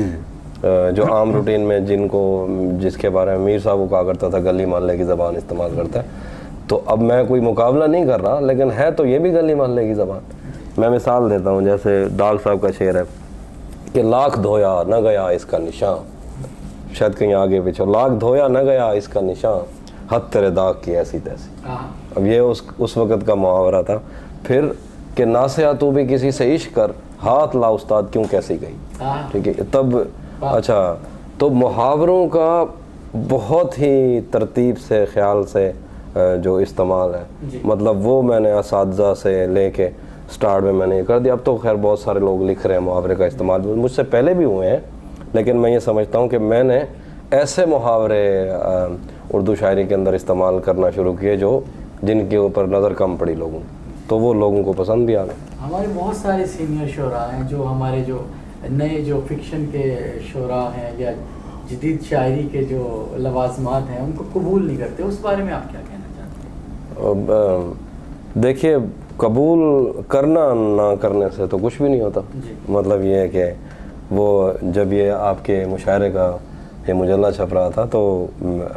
جو عام روٹین میں جس کے بارے میں میر صاحب کو کہا کرتا تھا گلی محلے کی زبان استعمال کرتا ہے. تو اب میں کوئی مقابلہ نہیں کر رہا, لیکن ہے تو یہ بھی گلی محلے کی زبان. میں مثال دیتا ہوں, جیسے ڈاگ صاحب کا شعر ہے کہ لاکھ دھویا نہ گیا اس کا نشان, شاید کہیں آگے پیچھے, لاکھ دھویا نہ گیا اس کا نشان, حد تیرے داغ کی ایسی تیسی. اب یہ اس وقت کا محاورہ تھا. پھر کہ ناسیا تو بھی کسی سے عشق کر, ہاتھ لا استاد کیوں کیسی گئی. ٹھیک ہے, تب اچھا, تو محاوروں کا بہت ہی ترتیب سے خیال سے جو استعمال ہے, مطلب وہ میں نے اساتذہ سے لے کے سٹارٹ میں نے یہ کر دیا. اب تو خیر بہت سارے لوگ لکھ رہے ہیں محاورے کا استعمال, مجھ سے پہلے بھی ہوئے ہیں, لیکن میں یہ سمجھتا ہوں کہ میں نے ایسے محاورے اردو شاعری کے اندر استعمال کرنا شروع کیے جن کے اوپر نظر کم پڑی لوگوں, تو وہ لوگوں کو پسند بھی آ گئے. ہمارے بہت سارے سینئر شعراء ہیں جو ہمارے جو نئے جو فکشن کے شعراء ہیں یا جدید شاعری کے جو لوازمات ہیں ان کو قبول نہیں کرتے, اس بارے میں آپ کیا کہنا چاہتے ہیں؟ دیکھیے, قبول کرنا نہ کرنے سے تو کچھ بھی نہیں ہوتا. مطلب یہ ہے کہ وہ جب یہ آپ کے مشاعرے کا یہ مجلہ چھپ رہا تھا تو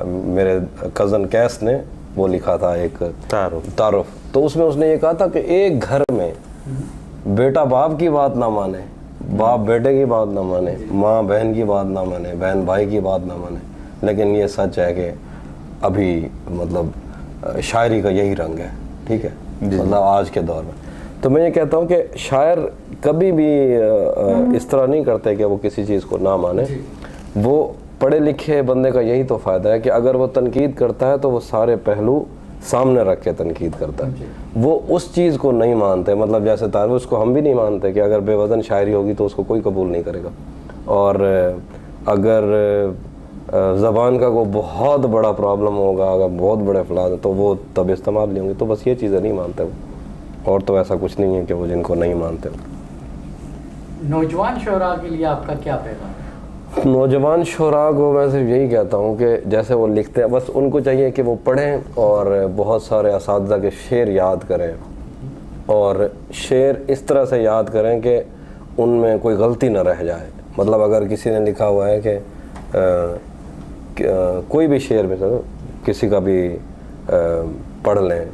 میرے کزن کیس نے وہ لکھا تھا ایک تعارف, تو اس میں اس نے یہ کہا تھا کہ ایک گھر میں بیٹا باپ کی بات نہ مانے, باپ بیٹے کی بات نہ مانے, ماں بہن کی بات نہ مانے, بہن بھائی کی بات نہ مانے, لیکن یہ سچ ہے کہ ابھی مطلب شاعری کا یہی رنگ ہے. ٹھیک ہے, مطلب آج کے دور میں. تو میں یہ کہتا ہوں کہ شاعر کبھی بھی اس طرح نہیں کرتے کہ وہ کسی چیز کو نہ مانے. وہ پڑھے لکھے بندے کا یہی تو فائدہ ہے کہ اگر وہ تنقید کرتا ہے تو وہ سارے پہلو سامنے رکھ کے تنقید کرتا ہے. وہ اس چیز کو نہیں مانتے, مطلب جیسے طالب اس کو ہم بھی نہیں مانتے کہ اگر بے وزن شاعری ہوگی تو اس کو کوئی قبول نہیں کرے گا, اور اگر زبان کا کوئی بہت بڑا پرابلم ہوگا, اگر بہت بڑے فلاد تو وہ تب استعمال نہیں ہوں گے. تو بس یہ چیزیں نہیں مانتے وہ, اور تو ایسا کچھ نہیں ہے کہ وہ جن کو نہیں مانتے. نوجوان شعراء کے لیے آپ کا کیا پیغام ہے؟ نوجوان شعراء کو میں صرف یہی کہتا ہوں کہ جیسے وہ لکھتے ہیں, بس ان کو چاہیے کہ وہ پڑھیں اور بہت سارے اساتذہ کے شعر یاد کریں, اور شعر اس طرح سے یاد کریں کہ ان میں کوئی غلطی نہ رہ جائے. مطلب اگر کسی نے لکھا ہوا ہے کہ کوئی بھی شعر میں کسی کا بھی پڑھ لیں,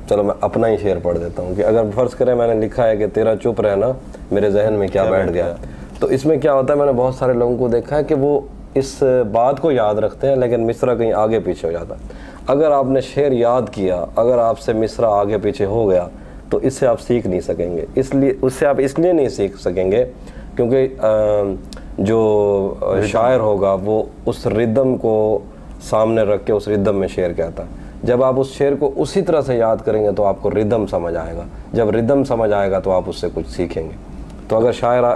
چلو میں اپنا ہی شعر پڑھ دیتا ہوں کہ اگر فرض کریں میں نے لکھا ہے کہ تیرا چپ رہنا میرے ذہن میں کیا بیٹھ گیا, تو اس میں کیا ہوتا ہے, میں نے بہت سارے لوگوں کو دیکھا ہے کہ وہ اس بات کو یاد رکھتے ہیں لیکن مصرع کہیں آگے پیچھے ہو جاتا ہے. اگر آپ نے شعر یاد کیا, اگر آپ سے مصرع آگے پیچھے ہو گیا تو اس سے آپ سیکھ نہیں سکیں گے. اس لیے اس سے آپ اس لیے نہیں سیکھ سکیں گے کیونکہ جو شاعر ہوگا وہ اس ردم کو سامنے رکھ کے اس ردم میں شعر کہتا ہے. جب آپ اس شعر کو اسی طرح سے یاد کریں گے تو آپ کو ردم سمجھ آئے گا, جب ردم سمجھ آئے گا تو آپ اس سے کچھ سیکھیں گے. تو اگر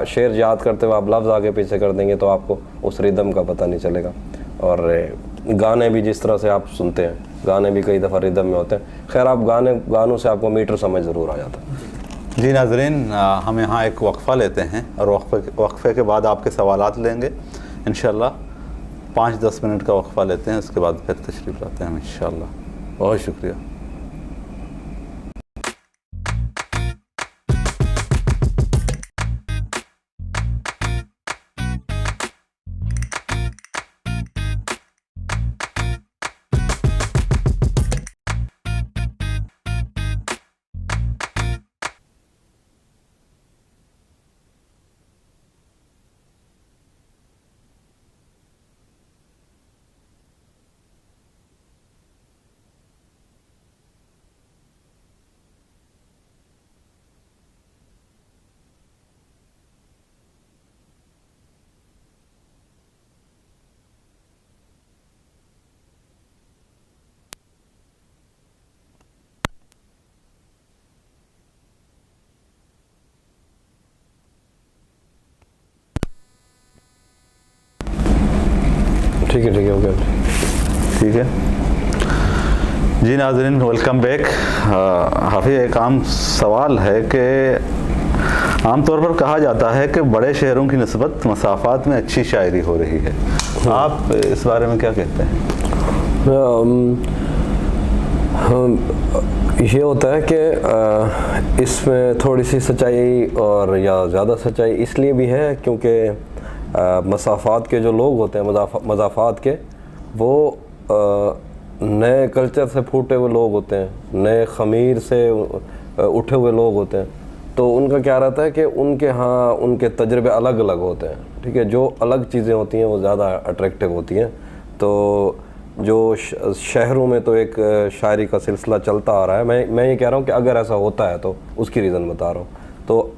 شعر یاد کرتے ہوئے آپ لفظ آگے پیچھے کر دیں گے تو آپ کو اس ردم کا پتہ نہیں چلے گا. اور گانے بھی جس طرح سے آپ سنتے ہیں, گانے بھی کئی دفعہ ردم میں ہوتے ہیں. خیر آپ گانوں سے آپ کو میٹر سمجھ ضرور آ جاتا ہے. جی ناظرین, ہم یہاں ایک وقفہ لیتے ہیں اور وقفے کے بعد آپ کے سوالات لیں گے انشاءاللہ. 5-10 منٹ کا وقفہ لیتے ہیں, اس کے بعد پھر تشریف لاتے ہیں ہم انشاءاللہ. بہت شکریہ. ٹھیک ہے اوکے ٹھیک ہے جی ناظرین ویلکم بیک. حافظ ایک عام سوال ہے کہ عام طور پر کہا جاتا ہے کہ بڑے شہروں کی نسبت مسافات میں اچھی شاعری ہو رہی ہے, آپ اس بارے میں کیا کہتے ہیں؟ یہ ہوتا ہے کہ اس میں تھوڑی سی سچائی اور یا زیادہ سچائی اس لیے بھی ہے کیونکہ مسافات کے جو لوگ ہوتے ہیں مضافات کے, وہ نئے کلچر سے پھوٹے ہوئے لوگ ہوتے ہیں, نئے خمیر سے اٹھے ہوئے لوگ ہوتے ہیں. تو ان کا کیا رہتا ہے کہ ان کے ہاں ان کے تجربے الگ الگ ہوتے ہیں, ٹھیک ہے, جو الگ چیزیں ہوتی ہیں وہ زیادہ اٹریکٹیو ہوتی ہیں. تو جو شہروں میں تو ایک شاعری کا سلسلہ چلتا آ رہا ہے, میں یہ کہہ رہا ہوں کہ اگر ایسا ہوتا ہے تو اس کی ریزن بتا رہا ہوں. تو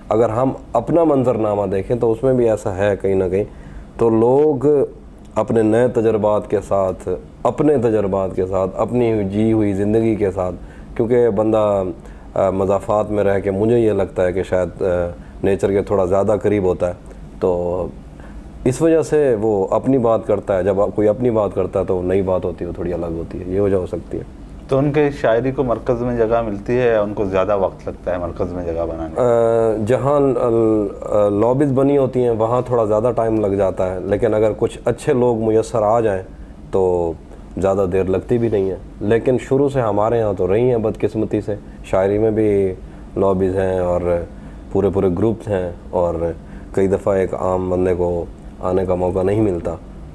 اگر ہم اپنا منظرنامہ دیکھیں تو اس میں بھی ایسا ہے کہیں نہ کہیں. تو لوگ اپنے نئے تجربات کے ساتھ, اپنے تجربات کے ساتھ, اپنی جی ہوئی زندگی کے ساتھ, کیونکہ بندہ مضافات میں رہ کے مجھے یہ لگتا ہے کہ شاید نیچر کے تھوڑا زیادہ قریب ہوتا ہے, تو اس وجہ سے وہ اپنی بات کرتا ہے. جب کوئی اپنی بات کرتا ہے تو نئی بات ہوتی ہے, وہ تھوڑی الگ ہوتی ہے, یہ وجہ ہو سکتی ہے. تو ان کے شاعری کو مرکز میں جگہ ملتی ہے یا ان کو زیادہ وقت لگتا ہے مرکز میں جگہ بنانے؟ جہاں لابیز بنی ہوتی ہیں وہاں تھوڑا زیادہ ٹائم لگ جاتا ہے, لیکن اگر کچھ اچھے لوگ میسر آ جائیں تو زیادہ دیر لگتی بھی نہیں ہے. لیکن شروع سے ہمارے یہاں تو رہی ہیں بدقسمتی سے, شاعری میں بھی لابیز ہیں اور پورے گروپس ہیں, اور کئی دفعہ ایک عام بندے کو آنے کا موقع نہیں ملتا.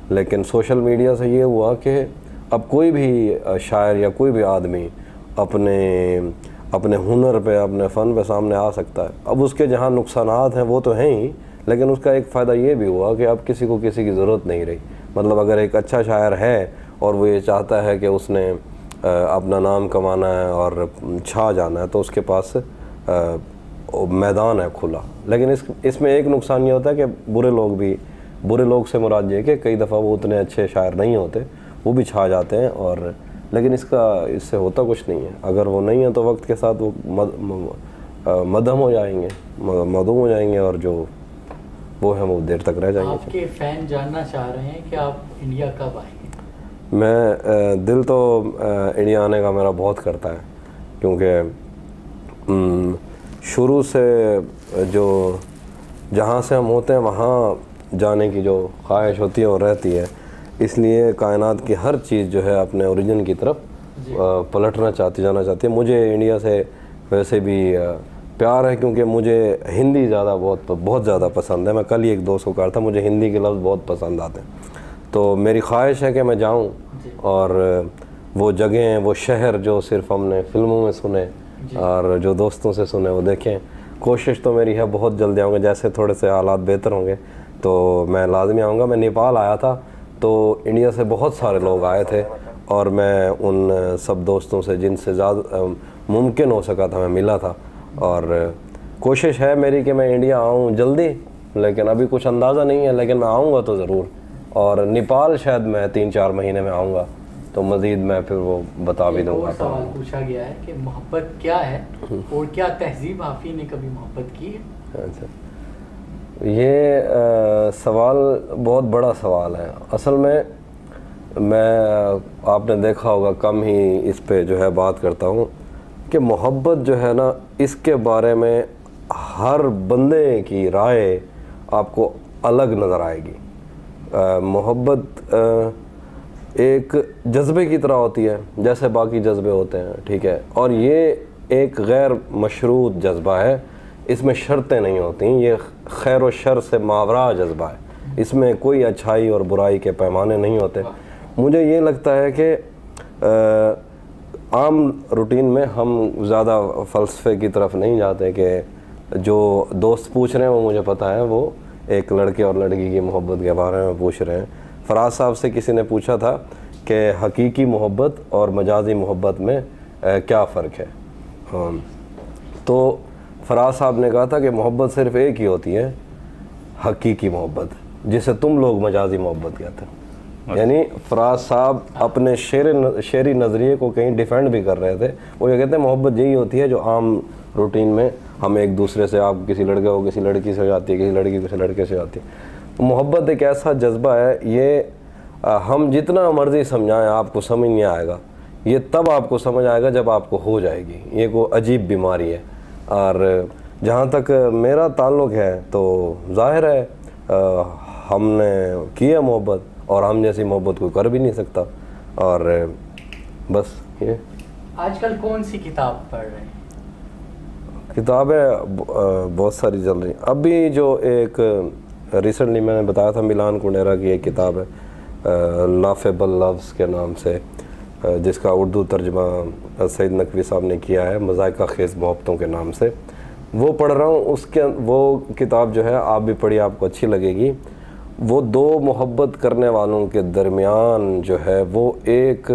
لیکن سوشل میڈیا سے یہ ہوا کہ اب کوئی بھی شاعر یا کوئی بھی آدمی اپنے ہنر پہ, اپنے فن پہ سامنے آ سکتا ہے. اب اس کے جہاں نقصانات ہیں وہ تو ہیں ہی, لیکن اس کا ایک فائدہ یہ بھی ہوا کہ اب کسی کو کسی کی ضرورت نہیں رہی. مطلب اگر ایک اچھا شاعر ہے اور وہ یہ چاہتا ہے کہ اس نے اپنا نام کمانا ہے اور چھا جانا ہے تو اس کے پاس میدان ہے کھلا. لیکن اس میں ایک نقصان یہ ہوتا ہے کہ برے لوگ سے مراد یہ ہے کہ کئی دفعہ وہ اتنے اچھے شاعر نہیں ہوتے, وہ بھی چھا جاتے ہیں. اور لیکن اس سے ہوتا کچھ نہیں ہے. اگر وہ نہیں ہے تو وقت کے ساتھ وہ مدھم ہو جائیں گے, مدھوم ہو جائیں گے, اور جو وہ ہیں وہ دیر تک رہ جائیں گے. آپ کے فین جاننا چاہ رہے ہیں کہ آپ انڈیا کب آئیں گے؟ میں دل تو انڈیا آنے کا میرا بہت کرتا ہے, کیونکہ شروع سے جو جہاں سے ہم ہوتے ہیں وہاں جانے کی جو خواہش ہوتی ہے وہ رہتی ہے. اس لیے کائنات کی ہر چیز جو ہے اپنے اوریجن کی طرف پلٹنا جانا چاہتی ہے. مجھے انڈیا سے ویسے بھی پیار ہے کیونکہ مجھے ہندی بہت زیادہ پسند ہے. میں کل ہی ایک دوست کو کہا تھا مجھے ہندی کے لفظ بہت پسند آتے ہیں, تو میری خواہش ہے کہ میں جاؤں اور وہ جگہیں, وہ شہر جو صرف ہم نے فلموں میں سنے اور جو دوستوں سے سنے وہ دیکھیں. کوشش تو میری ہے بہت جلدی آؤں گا, جیسے تھوڑے سے حالات بہتر ہوں گے تو میں لازمی آؤں گا. میں نیپال آیا تھا تو انڈیا سے بہت سارے لوگ آئے تھے, اور میں ان سب دوستوں سے جن سے زیادہ ممکن ہو سکا تھا میں ملا تھا. اور کوشش ہے میری کہ میں انڈیا آؤں جلدی, لیکن ابھی کچھ اندازہ نہیں ہے, لیکن میں آؤں گا تو ضرور. اور نیپال شاید میں 3-4 مہینے میں آؤں گا, تو مزید میں پھر وہ بتا بھی دوں گا. سوال پوچھا گیا ہے کہ محبت کیا ہے اور کیا تہذیب حافظ نے کبھی محبت کی ہے؟ اچھا, یہ سوال بہت بڑا سوال ہے. اصل میں آپ نے دیکھا ہوگا کم ہی اس پہ جو ہے بات کرتا ہوں کہ محبت جو ہے نا, اس کے بارے میں ہر بندے کی رائے آپ کو الگ نظر آئے گی. محبت ایک جذبے کی طرح ہوتی ہے جیسے باقی جذبے ہوتے ہیں, ٹھیک ہے, اور یہ ایک غیر مشروط جذبہ ہے. اس میں شرطیں نہیں ہوتی, یہ خیر و شر سے ماورا جذبہ ہے. اس میں کوئی اچھائی اور برائی کے پیمانے نہیں ہوتے. مجھے یہ لگتا ہے کہ عام روٹین میں ہم زیادہ فلسفے کی طرف نہیں جاتے کہ جو دوست پوچھ رہے ہیں وہ مجھے پتہ ہے, وہ ایک لڑکے اور لڑکی کی محبت کے بارے میں پوچھ رہے ہیں. فراز صاحب سے کسی نے پوچھا تھا کہ حقیقی محبت اور مجازی محبت میں کیا فرق ہے, تو فراز صاحب نے کہا تھا کہ محبت صرف ایک ہی ہوتی ہے, حقیقی محبت, جسے تم لوگ مجازی محبت کہتے ہیں. یعنی فراز صاحب اپنے شعری نظریے کو کہیں ڈیفینڈ بھی کر رہے تھے. وہ یہ کہتے ہیں محبت یہی ہوتی ہے جو عام روٹین میں ہم ایک دوسرے سے, آپ کسی لڑکے کو کسی لڑکی سے ہو جاتی ہے, کسی لڑکی کسی لڑکے سے ہو جاتی ہے. محبت ایک ایسا جذبہ ہے, یہ ہم جتنا مرضی سمجھائیں آپ کو سمجھ نہیں آئے گا. یہ تب آپ کو سمجھ آئے گا جب آپ کو ہو جائے گی. یہ کوئی عجیب بیماری ہے. اور جہاں تک میرا تعلق ہے تو ظاہر ہے ہم نے کی ہے محبت, اور ہم جیسی محبت کوئی کر بھی نہیں سکتا. اور بس یہ. آج کل کون سی کتاب پڑھ رہے ہیں؟ کتابیں بہت ساری چل رہی ہیں. ابھی جو ایک ریسنٹلی میں نے بتایا تھا ملان کنڈیرا کی ایک کتاب ہے لافیبل لفظ کے نام سے, جس کا اردو ترجمہ سعید نقوی صاحب نے کیا ہے مذائقہ خیز محبتوں کے نام سے. وہ پڑھ رہا ہوں. اس کے وہ کتاب جو ہے آپ بھی پڑھی, آپ کو اچھی لگے گی. وہ دو محبت کرنے والوں کے درمیان جو ہے وہ ایک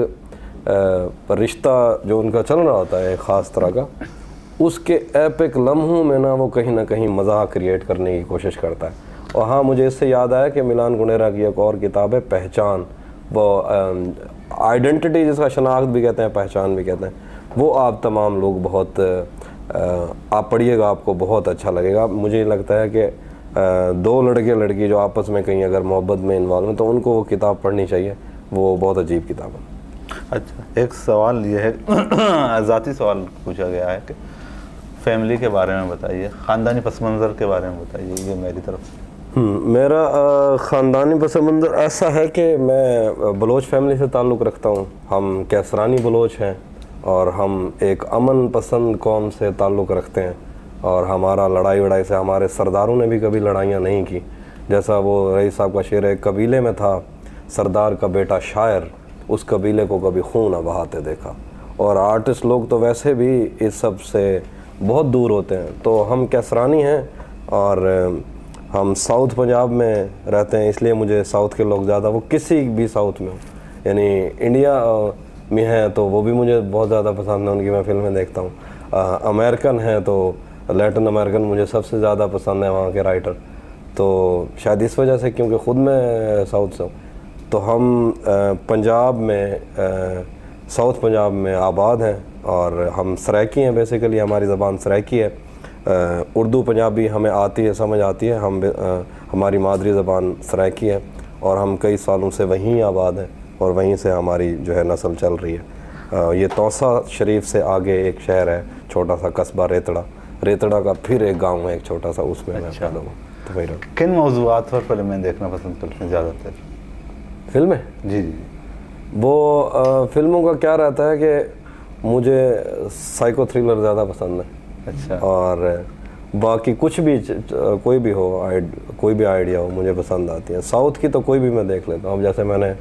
رشتہ جو ان کا چل رہا ہوتا ہے خاص طرح کا, اس کے ایپک لمحوں میں نا وہ کہیں نہ کہیں مزاح کریٹ کرنے کی کوشش کرتا ہے. اور ہاں مجھے اس سے یاد آیا کہ ملان کنڈیرا کی ایک اور کتاب ہے پہچان, وہ آئیڈینٹی جس کا شناخت بھی کہتے ہیں پہچان بھی کہتے ہیں. وہ آپ تمام لوگ بہت آپ پڑھیے گا, آپ کو بہت اچھا لگے گا. مجھے لگتا ہے کہ دو لڑکے لڑکی جو آپس میں کہیں اگر محبت میں انوالو ہیں تو ان کو وہ کتاب پڑھنی چاہیے. وہ بہت عجیب کتاب ہے. اچھا, ایک سوال یہ ہے, ذاتی سوال پوچھا گیا ہے کہ فیملی کے بارے میں بتائیے, خاندانی پس منظر کے بارے میں بتائیے. یہ میری طرف سے میرا خاندانی پس منظر ایسا ہے کہ میں بلوچ فیملی سے تعلق رکھتا ہوں. ہم کیسرانی بلوچ ہیں اور ہم ایک امن پسند قوم سے تعلق رکھتے ہیں. اور ہمارا لڑائی وڑائی سے ہمارے سرداروں نے بھی کبھی لڑائیاں نہیں کی. جیسا وہ رئیس صاحب کا شعر ہے, ایک قبیلے میں تھا سردار کا بیٹا شاعر, اس قبیلے کو کبھی خون نہ بہاتے دیکھا. اور آرٹسٹ لوگ تو ویسے بھی اس سب سے بہت دور ہوتے ہیں. تو ہم کیسرانی ہیں اور ہم ساؤتھ پنجاب میں رہتے ہیں, اس لیے مجھے ساؤتھ کے لوگ زیادہ, وہ کسی بھی ساؤتھ میں ہو, یعنی انڈیا میں ہیں تو وہ بھی مجھے بہت زیادہ پسند ہے, ان کی میں فلمیں دیکھتا ہوں. امریکن ہیں تو لیٹن امریکن مجھے سب سے زیادہ پسند ہے, وہاں کے رائٹر. تو شاید اس وجہ سے کیونکہ خود میں ساؤتھ سے ہوں, تو ہم پنجاب میں ساؤتھ پنجاب میں آباد ہیں. اور ہم سرائکی ہیں, بیسیکلی ہماری زبان سرائکی ہے. اردو پنجابی ہمیں آتی ہے, سمجھ آتی ہے. ہماری مادری زبان سرائکی ہے اور ہم کئی سالوں سے وہیں آباد ہیں اور وہیں سے ہماری جو ہے نسل چل رہی ہے. یہ توسا شریف سے آگے ایک شہر ہے چھوٹا سا قصبہ ریتڑا, ریتڑا کا پھر ایک گاؤں ہے ایک چھوٹا سا, اس میں میں پیدا ہوں. تو وہی رہا. کن موضوعات پر فلمیں دیکھنا پسند کرتے ہیں زیادہ تر؟ فلمیں جی جی. وہ فلموں کا کیا رہتا ہے کہ مجھے سائیکو تھرلر زیادہ پسند ہے. اچھا. اور باقی کچھ بھی کوئی بھی ہو, کوئی بھی آئیڈیا ہو مجھے پسند آتی ہے. ساؤتھ کی تو کوئی بھی میں دیکھ لیتا ہوں. اب جیسے میں نے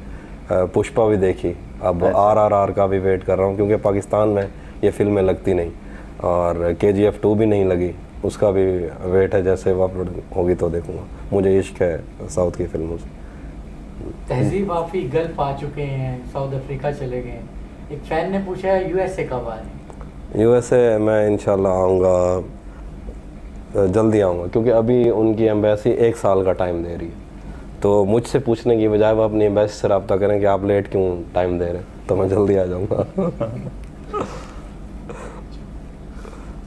پشپا بھی دیکھی, اب RRR کا بھی ویٹ کر رہا ہوں کیونکہ پاکستان میں یہ فلمیں لگتی نہیں, اور KGF 2 بھی نہیں لگی, اس کا بھی ویٹ ہے. جیسے وہ اپلوڈ ہوگی تو دیکھوں گا. مجھے عشق ہے ساؤتھ کی فلموں سے. تہذیب آفی گلف آ چکے ہیں, ساؤتھ افریقہ چلے گئے. ایک فین نے پوچھا ہے USA کب آ رہے ہیں؟ USA میں انشاءاللہ آؤں گا, جلدی آؤں گا, کیونکہ ابھی ان کی ایمبیسی 1 سال کا ٹائم دے رہی ہے. تو مجھ سے پوچھنے کی بجائے وہ اپنی ایمبیسی سے رابطہ کریں کہ آپ لیٹ کیوں ٹائم دے رہے ہیں, تو میں جلدی آ جاؤں گا.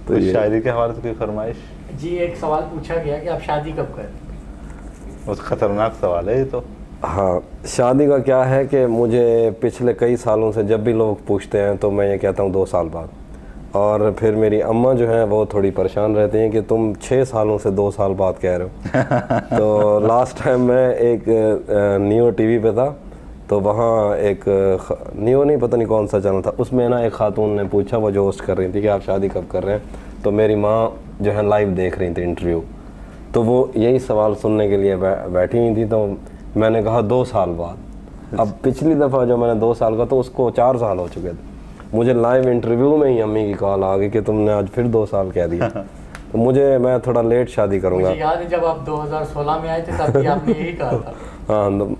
تو شاعری کے حوالے سے کوئی فرمائش؟ جی, ایک سوال پوچھا گیا کہ آپ شادی کب کریں؟ بہت خطرناک سوال ہے یہ تو. ہاں, شادی کا کیا ہے کہ مجھے پچھلے کئی سالوں سے جب بھی لوگ پوچھتے ہیں تو میں یہ کہتا ہوں 2 سال بعد. اور پھر میری اماں جو ہیں وہ تھوڑی پریشان رہتی ہیں کہ تم 6 سالوں سے 2 سال بعد کہہ رہے ہو. تو لاسٹ ٹائم میں ایک نیو ٹی وی پہ تھا, تو وہاں ایک نیو نہیں پتہ نہیں کون سا چینل تھا, اس میں نا ایک خاتون نے پوچھا, وہ جو ہوسٹ کر رہی تھی کہ آپ شادی کب کر رہے ہیں, تو میری ماں جو ہے لائیو دیکھ رہی تھی انٹرویو, تو وہ یہی سوال سننے کے لیے بیٹھی ہوئی تھی. تو میں نے کہا 2 سال بعد. اب پچھلی دفعہ جو میں نے 2 سال کا تو اس کو 4 سال ہو چکے تھے. مجھے لائیو انٹرویو میں ہی امی کی کال آ گئی کہ تم نے آج پھر 2 سال کہہ دیا. تو میں تھوڑا لیٹ شادی کروں گا. مجھے یاد ہے جب آپ 2016 میں آئے تھے تب بھی آپ نے یہی کہا تھا. ہاں,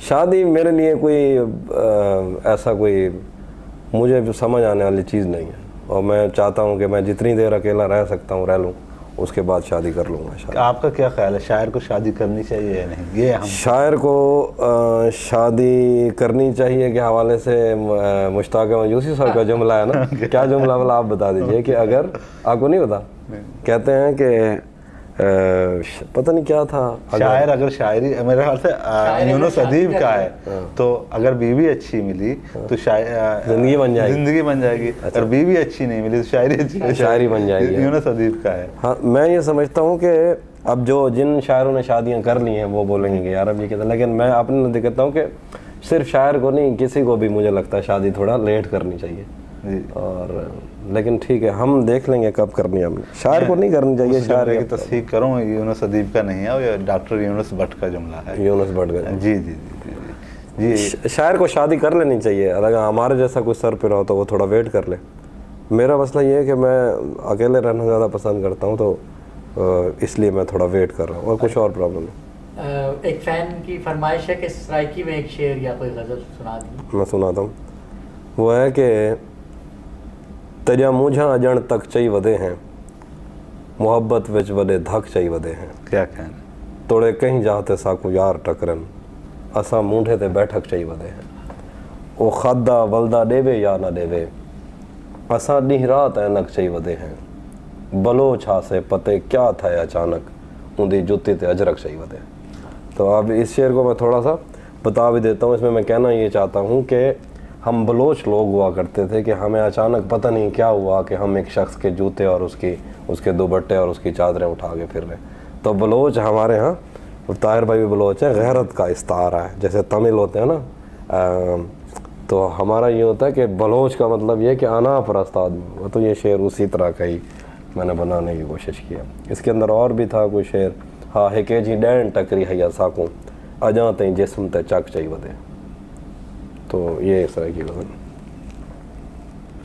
شادی میرے لیے کوئی ایسا کوئی مجھے سمجھ آنے والی چیز نہیں ہے, اور میں چاہتا ہوں کہ میں جتنی دیر اکیلا رہ سکتا ہوں رہ لوں, اس کے بعد شادی کر لوں گا. آپ کا کیا خیال ہے, شاعر کو شادی کرنی چاہیے یا نہیں؟ یہ شاعر کو شادی کرنی چاہیے کے حوالے سے مشتاق مجوسی صاحب کا جملہ ہے نا, کیا جملہ والا آپ بتا دیجئے. کہ اگر آپ کو نہیں پتا, کہتے ہیں کہ پتہ نہیں کیا تھا. شاعر اگر شاعری میرے خیال سے یونس ادیب کا ہے تو اگر بیوی اچھی ملی تو زندگی بن جائے گی. زندگی بن جائے گی. اگر بیوی اچھی نہیں ملی تو شاعری بن جائے گی. یونس ادیب کا ہے. ہاں میں یہ سمجھتا ہوں کہ اب جن شاعروں نے شادیاں کر لی ہیں وہ بولیں گے کہ یار اب یہ کہتا ہے, لیکن میں اپنے نظر کہتا ہوں کہ صرف شاعر کو نہیں, کسی کو بھی مجھے لگتا ہے شادی تھوڑا لیٹ کرنی چاہیے. اور لیکن ٹھیک ہے, ہم دیکھ لیں گے کب کرنی ہے. ہم شاعر کو نہیں کرنی چاہیے. شاعر کی تصحیح کروں, یونس ادیب کا نہیں ہے, یہ ڈاکٹر یونس بٹ کا جملہ ہے. یونس بٹ کا. جی جی جی جی. شاعر کو شادی کر لینی چاہیے. اگر ہمارے جیسا کوئی سر پہ رہا تو وہ تھوڑا ویٹ کر لے. میرا مسئلہ یہ ہے کہ میں اکیلے رہنا زیادہ پسند کرتا ہوں, تو اس لیے میں تھوڑا ویٹ کر رہا ہوں, اور کچھ اور پرابلم نہیں. ایک فین کی فرمائش ہے کہ سرائکی میں ایک شعر یا کوئی غزل سنا دی. میں سناتا ہوں. وہ ہے کہ تیرا مجھا اجن تک چاہی ودے ہیں, محبت وچ وڈے دھک چاہی ودے ہیں. کیا کہنا. توڑے کہیں جاتے ساکو یار ٹکرن, اساں مونڈھے تے بیٹھک چاہی ودے ہیں. او خادا ولدا ڈیوے یا نہ ڈیوے, اساں ڈیہ رات اینک چاہی ودے ہیں. بلوچ ہاسے پتے کیا تھا اچانک, اندی جتی تے اجرک چاہی ودے. تو اب اس شعر کو میں تھوڑا سا بتا بھی دیتا ہوں. اس میں کہنا یہ چاہتا ہوں کہ ہم بلوچ لوگ ہوا کرتے تھے کہ ہمیں اچانک پتہ نہیں کیا ہوا کہ ہم ایک شخص کے جوتے اور اس کے دوپٹے اور اس کی چادریں اٹھا کے پھر رہے. تو بلوچ ہمارے ہاں, طاہر بھائی بھی بلوچ ہے, غیرت کا استعارہ ہے. جیسے تمل ہوتے ہیں نا, تو ہمارا یہ ہوتا ہے کہ بلوچ کا مطلب یہ کہ انا پرست آدمی. وہ تو یہ شعر اسی طرح کا ہی میں نے بنانے کی کوشش کیا. اس کے اندر اور بھی تھا کوئی شعر, ہاں ہکے جی ڈین ٹکری ہے ساکوں, اجاں تئیں جسم تے چک چاہی ودے. تو یہ اس طرح کی غزل.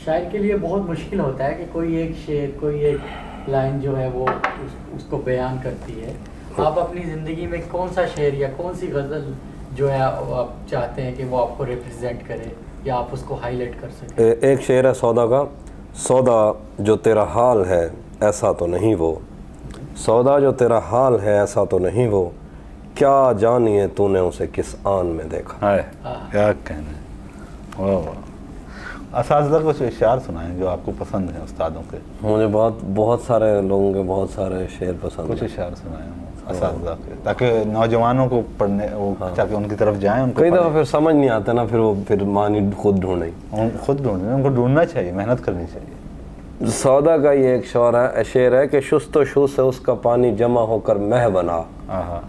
شاعر کے لیے بہت مشکل ہوتا ہے کہ کوئی ایک شعر, کوئی ایک لائن جو ہے وہ اس کو بیان کرتی ہے. آپ اپنی زندگی میں کون سا شعر یا کون سی غزل جو ہے آپ چاہتے ہیں کہ وہ آپ کو ریپرزینٹ کرے یا آپ اس کو ہائی لائٹ کر سکیں؟ ایک شعر ہے سودا کا, سودا جو تیرا حال ہے ایسا تو نہیں وہ, سودا جو تیرا حال ہے ایسا تو نہیں وہ, کیا جانیے تو نے اسے کس آن میں دیکھا. کیا کہنا ہے. واہ واہ. اساتذہ کو کچھ اشعار سنائیں جو آپ کو پسند ہیں استادوں کے. مجھے بہت سارے لوگوں کے بہت سارے شعر پسند ہیں. کچھ اشعار سنائیں اساتذہ کے, تاکہ نوجوانوں کو پڑھنے, تاکہ ان کی طرف جائیں. ان کو کئی دفعہ پھر سمجھ نہیں آتا نا, پھر معنی خود ڈھونڈیں. خود ڈھونڈیں, ان کو ڈھونڈنا چاہیے, محنت کرنی چاہیے. سودا کا یہ ایک شعر ہے کہ شست و شو سے اس کا پانی جمع ہو کر مہ بنا.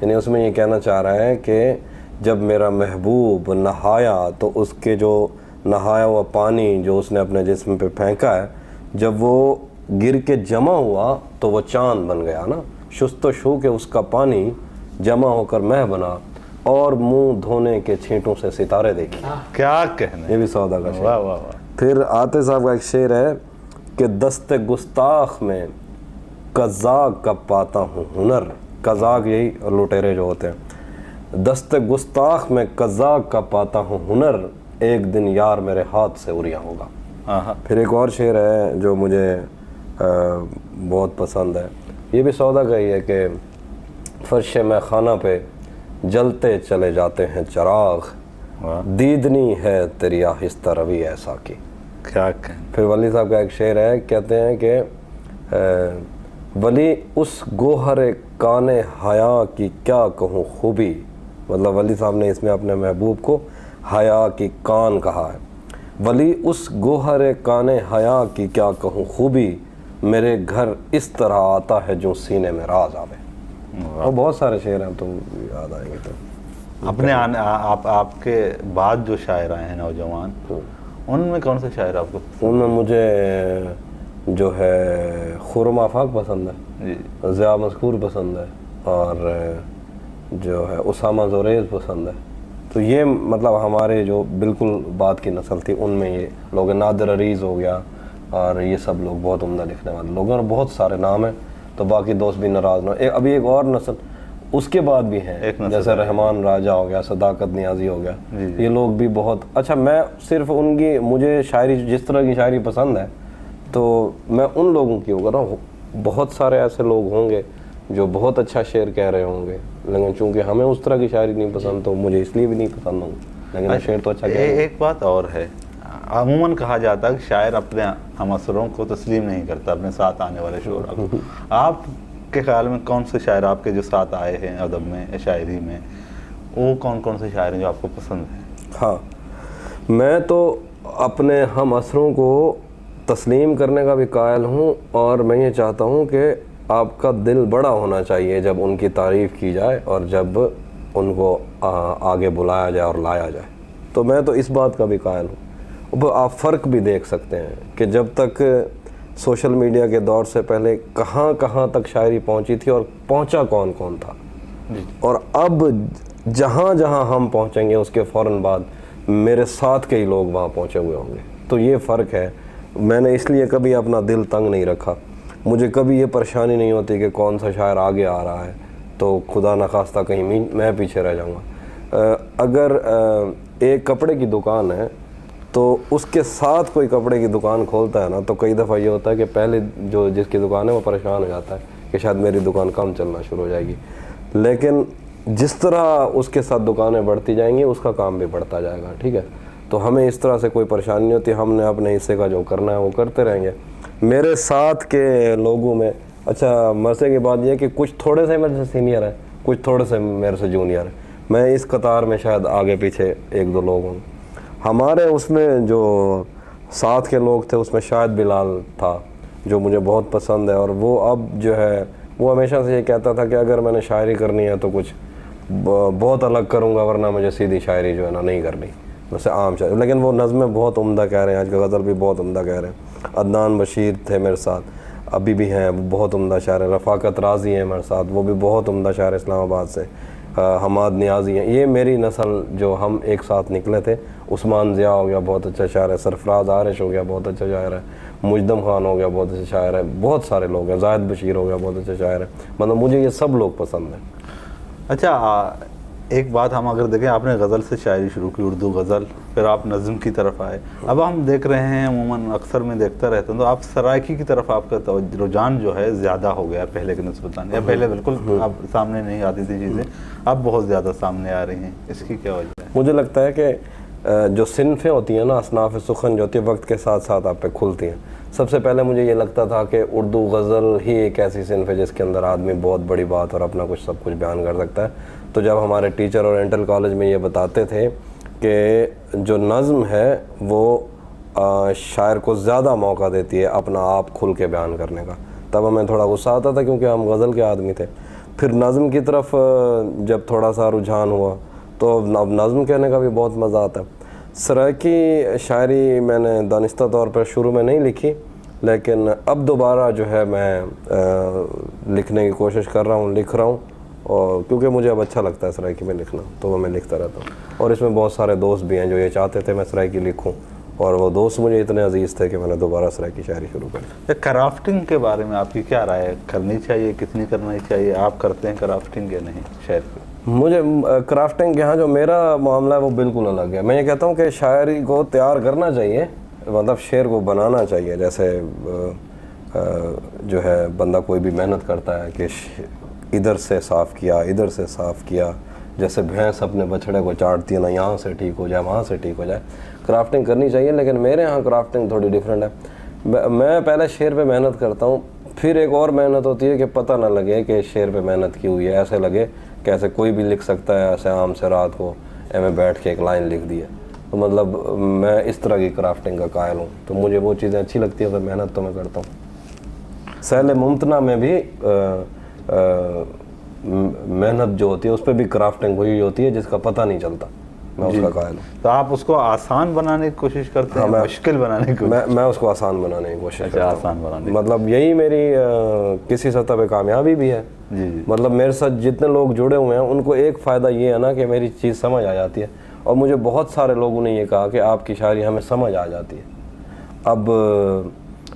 یعنی اس میں یہ کہنا چاہ رہا ہے کہ جب میرا محبوب نہایا تو اس کے جو نہایا ہوا پانی جو اس نے اپنے جسم پہ پھینکا ہے, جب وہ گر کے جمع ہوا تو وہ چاند بن گیا نا. شست و شو کے اس کا پانی جمع ہو کر مہ بنا, اور منہ دھونے کے چھینٹوں سے ستارے دیکھی. کیا کہنا. یہ بھی سودا کا شعر. واہ واہ واہ. پھر عاطف صاحب کا ایک شعر ہے کہ دست گستاخ میں قزاق کا پاتا ہوں ہنر. قزاق یہی لٹیرے جو ہوتے ہیں. دست گستاخ میں قزاق کا پاتا ہوں ہنر, ایک دن یار میرے ہاتھ سے اوریا ہوگا. پھر ایک اور شعر ہے جو مجھے بہت پسند ہے, یہ بھی سودا کا ہی ہے کہ فرش میں خانہ پہ جلتے چلے جاتے ہیں چراغ, دیدنی ہے تیری آہستہ روی ایسا کی. کیا کہیں. پھر ولی صاحب کا ایک شعر ہے, کہتے ہیں کہ ولی اس گوہر کان حیا کی کیا کہوں خوبی. مطلب ولی صاحب نے اس میں اپنے محبوب کو حیا کی کان کہا ہے. ولی اس گوہر کان حیا کی کیا کہوں خوبی, میرے گھر اس طرح آتا ہے جو سینے میں راز آوے. اور بہت سارے شعر ہیں, تو یاد آئیں گے. تو اپنے آپ کے بعد جو شاعر آئے ہیں نوجوان, ان میں کون سے شاعر آپ کو؟ ان میں مجھے جو ہے خرم آفاق پسند ہے, ضیاء مذکور پسند ہے, اور جو ہے اسامہ زوریز پسند ہے. تو یہ مطلب ہمارے جو بالکل بعد کی نسل تھی ان میں یہ لوگ, نادر عریض ہو گیا, اور یہ سب لوگ بہت عمدہ لکھنے والے لوگ ہیں, اور بہت سارے نام ہیں. تو باقی دوست بھی ناراض نہ. ابھی ایک اور نسل اس کے بعد بھی ہیں, جیسے رحمان راجہ ہو گیا, صداقت نیازی ہو گیا. یہ لوگ بھی بہت اچھا. میں صرف ان کی, مجھے شاعری جس طرح کی شاعری پسند ہے تو میں ان لوگوں کی ہو رہا ہوں. بہت سارے ایسے لوگ ہوں گے جو بہت اچھا شعر کہہ رہے ہوں گے, لیکن چونکہ ہمیں اس طرح کی شاعری نہیں پسند تو مجھے اس لیے بھی نہیں پسند ہوں, لیکن شعر تو اچھا کہہ رہے ہیں. ایک بات اور ہے, عموماً کہا جاتا ہے کہ شاعر اپنے ہم اثروں کو تسلیم نہیں کرتا, اپنے ساتھ آنے والے شعراء کو. آپ کے خیال میں کون سے شاعر آپ کے جو ساتھ آئے ہیں ادب میں یا شاعری میں، وہ کون سے شاعر ہیں جو آپ کو پسند ہیں؟ ہاں، میں تو اپنے ہم عصروں کو تسلیم کرنے کا بھی قائل ہوں، اور میں یہ چاہتا ہوں کہ آپ کا دل بڑا ہونا چاہیے جب ان کی تعریف کی جائے اور جب ان کو آگے بلایا جائے اور لایا جائے. تو میں تو اس بات کا بھی قائل ہوں. اب آپ فرق بھی دیکھ سکتے ہیں کہ جب تک سوشل میڈیا کے دور سے پہلے کہاں کہاں تک شاعری پہنچی تھی اور پہنچا کون کون تھا، اور اب جہاں جہاں ہم پہنچیں گے اس کے فوراً بعد میرے ساتھ کے ہی لوگ وہاں پہنچے ہوئے ہوں گے. تو یہ فرق ہے. میں نے اس لیے کبھی اپنا دل تنگ نہیں رکھا. مجھے کبھی یہ پریشانی نہیں ہوتی کہ کون سا شاعر آگے آ رہا ہے تو خدا نخواستہ کہیں میں پیچھے رہ جاؤں گا. اگر ایک کپڑے کی دکان ہے تو اس کے ساتھ کوئی کپڑے کی دکان کھولتا ہے نا، تو کئی دفعہ یہ ہوتا ہے کہ پہلے جو جس کی دکان ہے وہ پریشان ہو جاتا ہے کہ شاید میری دکان کم چلنا شروع ہو جائے گی. لیکن جس طرح اس کے ساتھ دکانیں بڑھتی جائیں گی اس کا کام بھی بڑھتا جائے گا. ٹھیک ہے، تو ہمیں اس طرح سے کوئی پریشانی نہیں ہوتی. ہم نے اپنے حصے کا جو کرنا ہے وہ کرتے رہیں گے. میرے ساتھ کے لوگوں میں اچھا مسئلے کی بات یہ ہے کہ کچھ تھوڑے سے میرے سے سینئر ہیں، کچھ تھوڑے سے میرے سے جونیئر ہیں. میں اس قطار میں شاید آگے پیچھے ایک دو لوگ ہوں. ہمارے اس میں جو ساتھ کے لوگ تھے اس میں شاید بلال تھا جو مجھے بہت پسند ہے، اور وہ اب جو ہے وہ ہمیشہ سے یہ کہتا تھا کہ اگر میں نے شاعری کرنی ہے تو کچھ بہت الگ کروں گا، ورنہ مجھے سیدھی شاعری جو ہے نا نہیں کرنی، ویسے عام شاعری. لیکن وہ نظمیں بہت عمدہ کہہ رہے ہیں، آج کا غزل بھی بہت عمدہ کہہ رہے ہیں. عدنان بشیر تھے میرے ساتھ، ابھی بھی ہیں، بہت عمدہ شاعر ہیں. رفاقت رازی ہیں میرے ساتھ، وہ بھی بہت عمدہ شاعر اسلام آباد سے. حماد نیازی ہیں. یہ میری نسل جو ہم ایک ساتھ نکلے تھے. عثمان ضیاء ہو گیا، بہت اچھا شاعر ہے. سرفراز عارش ہو گیا، بہت اچھا شاعر ہے. مجدم خان ہو گیا، بہت اچھا شاعر ہے. بہت سارے لوگ ہیں. زاہد بشیر ہو گیا، بہت اچھا شاعر ہے. مطلب مجھے یہ سب لوگ پسند ہیں. اچھا، ایک بات ہم اگر دیکھیں، آپ نے غزل سے شاعری شروع کی، اردو غزل، پھر آپ نظم کی طرف آئے. اب ہم دیکھ رہے ہیں عموماً اکثر میں دیکھتا رہتا ہوں تو آپ سرائکی کی طرف آپ کا رجحان جو ہے زیادہ ہو گیا پہلے کے نسبتاً، یا پہلے بالکل اب سامنے نہیں آتی تھی چیزیں، اب بہت زیادہ سامنے آ رہی ہیں. اس کی کیا وجہ ہے؟ مجھے لگتا ہے کہ جو صنفیں ہوتی ہیں نا، اصناف سخن جو ہوتی ہے، وقت کے ساتھ ساتھ آپ پہ کھلتی ہیں. سب سے پہلے مجھے یہ لگتا تھا کہ اردو غزل ہی ایک ایسی صنف ہے جس کے اندر آدمی بہت بڑی بات اور اپنا کچھ سب کچھ بیان کر سکتا ہے. تو جب ہمارے ٹیچر اورینٹل کالج میں یہ بتاتے تھے کہ جو نظم ہے وہ شاعر کو زیادہ موقع دیتی ہے اپنا آپ کھل کے بیان کرنے کا، تب ہمیں تھوڑا غصہ آتا تھا کیونکہ ہم غزل کے آدمی تھے. پھر نظم کی طرف جب تھوڑا سا رجحان ہوا تو اب نظم کہنے کا بھی بہت مزہ آتا ہے. سرائکی شاعری میں نے دانستہ طور پر شروع میں نہیں لکھی، لیکن اب دوبارہ جو ہے میں لکھنے کی کوشش کر رہا ہوں، لکھ رہا ہوں. اور کیونکہ مجھے اب اچھا لگتا ہے سرائکی میں لکھنا، تو وہ میں لکھتا رہتا ہوں. اور اس میں بہت سارے دوست بھی ہیں جو یہ چاہتے تھے میں سرائکی لکھوں، اور وہ دوست مجھے اتنے عزیز تھے کہ میں نے دوبارہ سرائکی شاعری شروع کری. کرافٹنگ کے بارے میں آپ کی کیا رائے ہے؟ کرنی چاہیے؟ کتنی کرنی چاہیے؟ آپ کرتے ہیں کرافٹنگ یا نہیں شاعر کی؟ مجھے کرافٹنگ یہاں جو میرا معاملہ ہے وہ بالکل الگ ہے. میں یہ کہتا ہوں کہ شاعری کو تیار کرنا چاہیے، مطلب شعر کو بنانا چاہیے. جیسے جو ہے بندہ کوئی بھی محنت کرتا ہے کہ ادھر سے صاف کیا، ادھر سے صاف کیا، جیسے بھینس اپنے بچھڑے کو چاٹتی ہے نا، یہاں سے ٹھیک ہو جائے، وہاں سے ٹھیک ہو جائے. کرافٹنگ کرنی چاہیے، لیکن میرے یہاں کرافٹنگ تھوڑی ڈیفرنٹ ہے. میں پہلے شعر پہ محنت کرتا ہوں، پھر ایک اور محنت ہوتی ہے کہ پتہ نہ لگے کہ شعر پہ محنت کی ہوئی ہے، ایسے لگے کہ ایسے کوئی بھی لکھ سکتا ہے، ایسے عام سے رات کو میں بیٹھ کے ایک لائن لکھ دی ہے. تو مطلب میں اس طرح کی کرافٹنگ کا قائل ہوں. تو مجھے وہ چیزیں اچھی لگتی ہیں، پھر محنت تو میں کرتا ہوں. سہل ممتنع میں بھی محنت جو ہوتی ہے اس پہ بھی کرافٹنگ وہی ہوتی ہے جس کا پتہ نہیں چلتا. میں اس کا قائل ہوں. تو آپ اس کو آسان بنانے کی کوشش کرتے ہیں، مشکل بنانے کی کوشش؟ میں اس کو آسان بنانے کی کوشش کرتا ہوں. آسان بنانے، مطلب یہی میری کسی سطح پہ کامیابی بھی ہے. مطلب میرے ساتھ جتنے لوگ جڑے ہوئے ہیں ان کو ایک فائدہ یہ ہے نا کہ میری چیز سمجھ آ جاتی ہے. اور مجھے بہت سارے لوگوں نے یہ کہا کہ آپ کی شاعری ہمیں سمجھ آ جاتی ہے. اب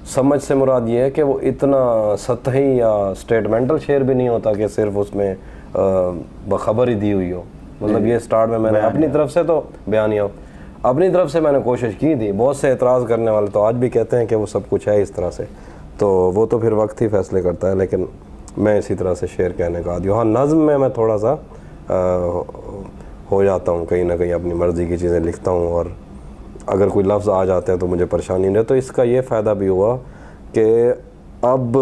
سمجھ سے مراد یہ ہے کہ وہ اتنا سطحی یا اسٹیٹمنٹل شعر بھی نہیں ہوتا کہ صرف اس میں بخبر ہی دی ہوئی ہو. مطلب یہ سٹارٹ میں نے اپنی طرف سے تو بیانیہ اپنی طرف سے میں نے کوشش کی تھی. بہت سے اعتراض کرنے والے تو آج بھی کہتے ہیں کہ وہ سب کچھ ہے اس طرح سے، تو وہ تو پھر وقت ہی فیصلے کرتا ہے. لیکن میں اسی طرح سے شعر کہنے کا عادی ہوں. ہاں، نظم میں تھوڑا سا ہو جاتا ہوں، کہیں نہ کہیں اپنی مرضی کی چیزیں لکھتا ہوں، اور اگر کوئی لفظ آ جاتے ہیں تو مجھے پریشانی نہیں. تو اس کا یہ فائدہ بھی ہوا کہ اب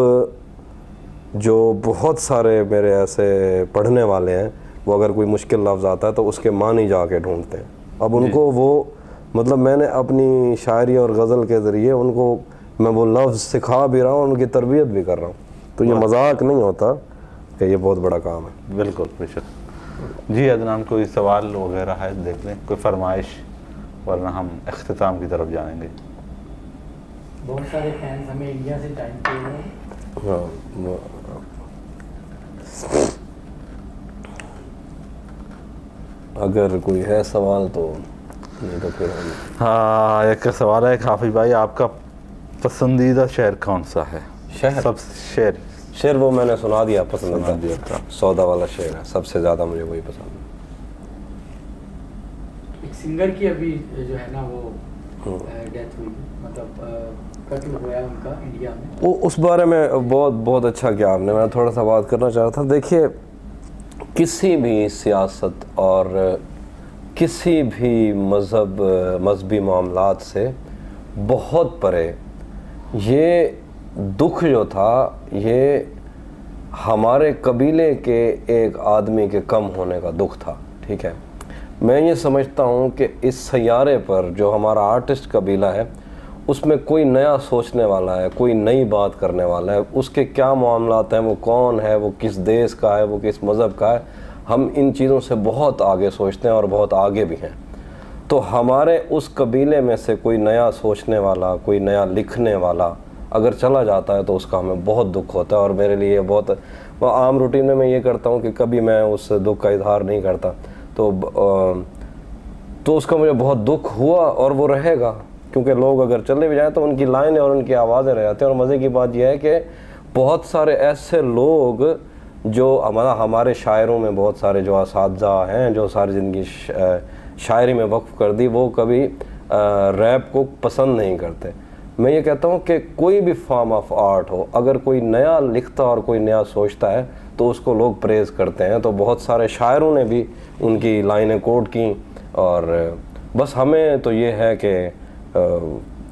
جو بہت سارے میرے ایسے پڑھنے والے ہیں وہ اگر کوئی مشکل لفظ آتا ہے تو اس کے معنی جا کے ڈھونڈتے ہیں. اب ان کو وہ مطلب میں نے اپنی شاعری اور غزل کے ذریعے ان کو میں وہ لفظ سکھا بھی رہا ہوں, ان کی تربیت بھی کر رہا ہوں. تو یہ مذاق نہیں ہوتا کہ یہ بہت بڑا کام ہے. بالکل بے شک. جی عدنان, کوئی سوال وغیرہ ہے دیکھ لیں, کوئی فرمائش, ورنہ ہم اختتام کی طرف جائیں گے. بہت سارے فینس ہمیں انڈیا سے جوائن کیے ہیں. ہاں, اگر کوئی ہے سوال تو نہیں تو پھر ہاں, ایک سوال ہے حافظ بھائی, آپ کا پسندیدہ شعر کون سا ہے؟ شہر سب شعر وہ میں نے سنا دیا پسندیدہ, سنا دیا تھا. سودا والا شعر ہے, سب سے زیادہ مجھے وہی پسند ہے. ایک سنگر کی ابھی جو ہے نا وہ ڈیتھ ہوئی, مطلب قتل ہوا ہے ان کا انڈیا میں. وہ اس بارے میں بہت اچھا کیا آپ نے, میں تھوڑا سا بات کرنا چاہ رہا تھا. دیکھیے, کسی بھی سیاست اور کسی بھی مذہبی معاملات سے بہت پرے یہ دکھ جو تھا یہ ہمارے قبیلے کے ایک آدمی کے کم ہونے کا دکھ تھا. ٹھیک ہے, میں یہ سمجھتا ہوں کہ اس سیارے پر جو ہمارا آرٹسٹ قبیلہ ہے اس میں کوئی نیا سوچنے والا ہے, کوئی نئی بات کرنے والا ہے, اس کے کیا معاملات ہیں, وہ کون ہے, وہ کس دیش کا ہے, وہ کس مذہب کا ہے, ہم ان چیزوں سے بہت آگے سوچتے ہیں اور بہت آگے بھی ہیں. تو ہمارے اس قبیلے میں سے کوئی نیا سوچنے والا, کوئی نیا لکھنے والا اگر چلا جاتا ہے تو اس کا ہمیں بہت دکھ ہوتا ہے. اور میرے لیے بہت عام روٹین میں یہ کرتا ہوں کہ کبھی میں اس دکھ کا اظہار نہیں کرتا, تو اس کا مجھے بہت دکھ ہوا اور وہ رہے گا, کیونکہ لوگ اگر چلے بھی جائیں تو ان کی لائنیں اور ان کی آوازیں رہ جاتی ہیں. اور مزے کی بات یہ ہے کہ بہت سارے ایسے لوگ جو ہمارے شاعروں میں بہت سارے جو اساتذہ ہیں جو ساری زندگی شاعری میں وقف کر دی, وہ کبھی ریپ کو پسند نہیں کرتے. میں یہ کہتا ہوں کہ کوئی بھی فارم آف آرٹ ہو, اگر کوئی نیا لکھتا اور کوئی نیا سوچتا ہے تو اس کو لوگ پریز کرتے ہیں. تو بہت سارے شاعروں نے بھی ان کی لائنیں کوٹ کیں, اور بس ہمیں تو یہ ہے کہ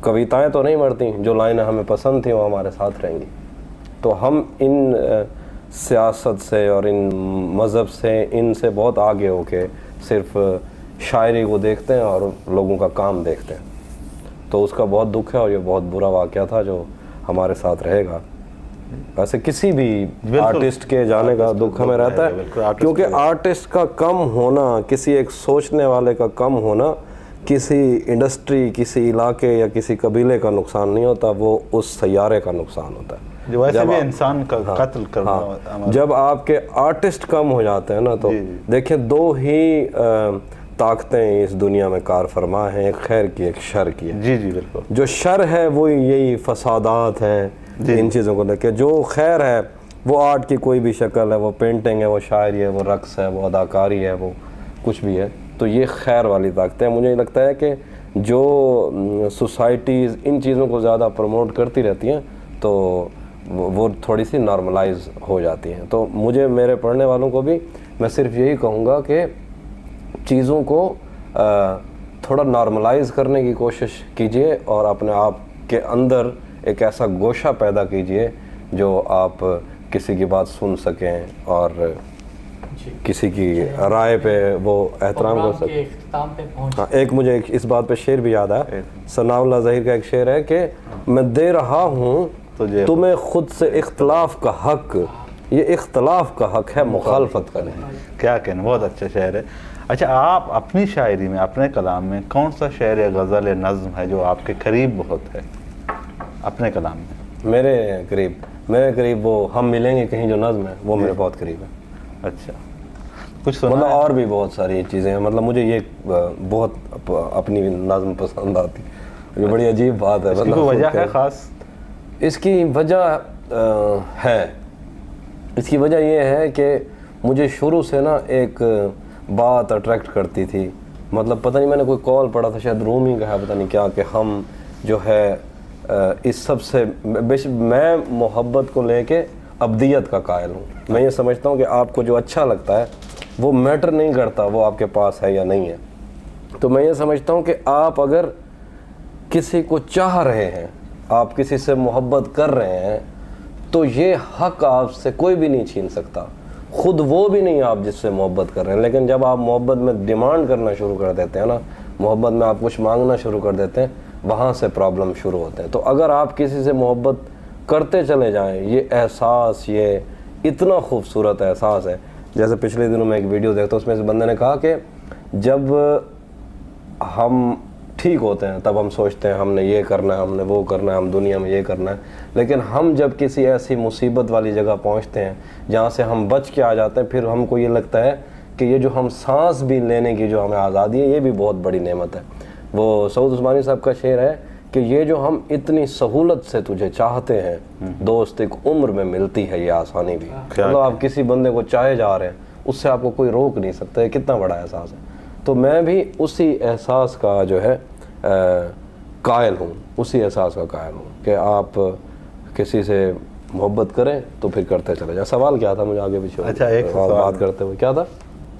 کویتائیں تو نہیں مرتی, جو لائنیں ہمیں پسند تھیں وہ ہمارے ساتھ رہیں گی. تو ہم ان سیاست سے اور ان مذہب سے, ان سے بہت آگے ہو کے صرف شاعری کو دیکھتے ہیں اور لوگوں کا کام دیکھتے ہیں. تو اس کا بہت دکھ ہے اور یہ بہت برا واقعہ تھا جو ہمارے ساتھ رہے گا. ویسے کسی بھی آرٹسٹ کے جانے کا دکھ ہمیں رہتا ہے, کیونکہ آرٹسٹ کا کم ہونا, کسی ایک سوچنے والے کا کم ہونا کسی انڈسٹری, کسی علاقے یا کسی قبیلے کا نقصان نہیں ہوتا, وہ اس سیارے کا نقصان ہوتا ہے. جو ویسے بھی انسان کا قتل کرنا, جب آپ کے آرٹسٹ کم ہو جاتے ہیں نا, تو دیکھیں دو ہی طاقتیں اس دنیا میں کار فرما ہیں, ایک خیر کی ایک شر کی ہے. جی بالکل. جو شر ہے وہ یہی فسادات ہیں, ان چیزوں کو لے کے. جو خیر ہے وہ آرٹ کی کوئی بھی شکل ہے, وہ پینٹنگ ہے, وہ شاعری ہے, وہ رقص ہے, وہ اداکاری ہے, وہ کچھ بھی ہے. تو یہ خیر والی طاقتیں. مجھے لگتا ہے کہ جو سوسائٹیز ان چیزوں کو زیادہ پروموٹ کرتی رہتی ہیں تو وہ تھوڑی سی نارملائز ہو جاتی ہیں. تو مجھے, میرے پڑھنے والوں کو بھی میں صرف یہی کہوں گا کہ چیزوں کو تھوڑا نارملائز کرنے کی کوشش کیجئے اور اپنے آپ کے اندر ایک ایسا گوشہ پیدا کیجئے جو آپ کسی کی بات سن سکیں اور کسی کی رائے پہ وہ احترام کر سکیں. ایک مجھے اس بات پہ شعر بھی یاد آیا, ثناء اللہ ظہیر کا ایک شعر ہے کہ میں دے رہا ہوں تمہیں خود سے اختلاف کا حق, یہ اختلاف کا حق ہے مخالفت کریں. کیا کہنا, بہت اچھا شعر ہے. اچھا, آپ اپنی شاعری میں, اپنے کلام میں کون سا شعر یا غزل یا نظم ہے جو آپ کے قریب بہت ہے اپنے کلام میں؟ میرے قریب وہ ہم ملیں گے کہیں جو نظم ہے, وہ میرے بہت قریب ہے. اچھا, کچھ سنا مطلب اور بھی بہت ساری چیزیں ہیں. مطلب مجھے یہ بہت اپنی نظم پسند آتی, یہ بڑی عجیب بات ہے. اس کی کوئی وجہ ہے خاص؟ اس کی وجہ ہے, اس کی وجہ یہ ہے کہ مجھے شروع سے نا ایک بات اٹریکٹ کرتی تھی. مطلب پتہ نہیں, میں نے کوئی کال پڑھا تھا, شاید رومی کا ہے, پتہ نہیں کیا, کہ ہم جو ہے اس سب سے میں محبت کو لے کے ابدیت کا قائل ہوں. میں یہ سمجھتا ہوں کہ آپ کو جو اچھا لگتا ہے وہ میٹر نہیں کرتا وہ آپ کے پاس ہے یا نہیں ہے. تو میں یہ سمجھتا ہوں کہ آپ اگر کسی کو چاہ رہے ہیں, آپ کسی سے محبت کر رہے ہیں, تو یہ حق آپ سے کوئی بھی نہیں چھین سکتا, خود وہ بھی نہیں آپ جس سے محبت کر رہے ہیں. لیکن جب آپ محبت میں ڈیمانڈ کرنا شروع کر دیتے ہیں نا, محبت میں آپ کچھ مانگنا شروع کر دیتے ہیں, وہاں سے پرابلم شروع ہوتے ہیں. تو اگر آپ کسی سے محبت کرتے چلے جائیں, یہ احساس, یہ اتنا خوبصورت احساس ہے. جیسے پچھلے دنوں میں ایک ویڈیو دیکھتا ہوں, اس میں سے بندے نے کہا کہ جب ہم ٹھیک ہوتے ہیں تب ہم سوچتے ہیں ہم نے یہ کرنا ہے, ہم نے وہ کرنا ہے, ہم دنیا میں یہ کرنا ہے. لیکن ہم جب کسی ایسی مصیبت والی جگہ پہنچتے ہیں جہاں سے ہم بچ کے آ جاتے ہیں, پھر ہم کو یہ لگتا ہے کہ یہ جو ہم سانس بھی لینے کی جو ہمیں آزادی ہے, یہ بھی بہت بڑی نعمت ہے. وہ سعود عثمانی صاحب کا شعر ہے کہ یہ جو ہم اتنی سہولت سے تجھے چاہتے ہیں دوست, ایک عمر میں ملتی ہے یہ آسانی بھی. مطلب آپ کسی بندے کو چاہے جا رہے ہیں, اس سے آپ کو کوئی روک نہیں سکتا. یہ کتنا بڑا احساس ہے. تو میں بھی اسی احساس کا جو ہے قائل ہوں, اسی احساس کا قائل ہوں کہ آپ کسی سے محبت کریں تو پھر کرتے چلے جائیں. سوال کیا تھا مجھے آگے پیچھے اچھا, ایک بات کرتے ہوئے کیا تھا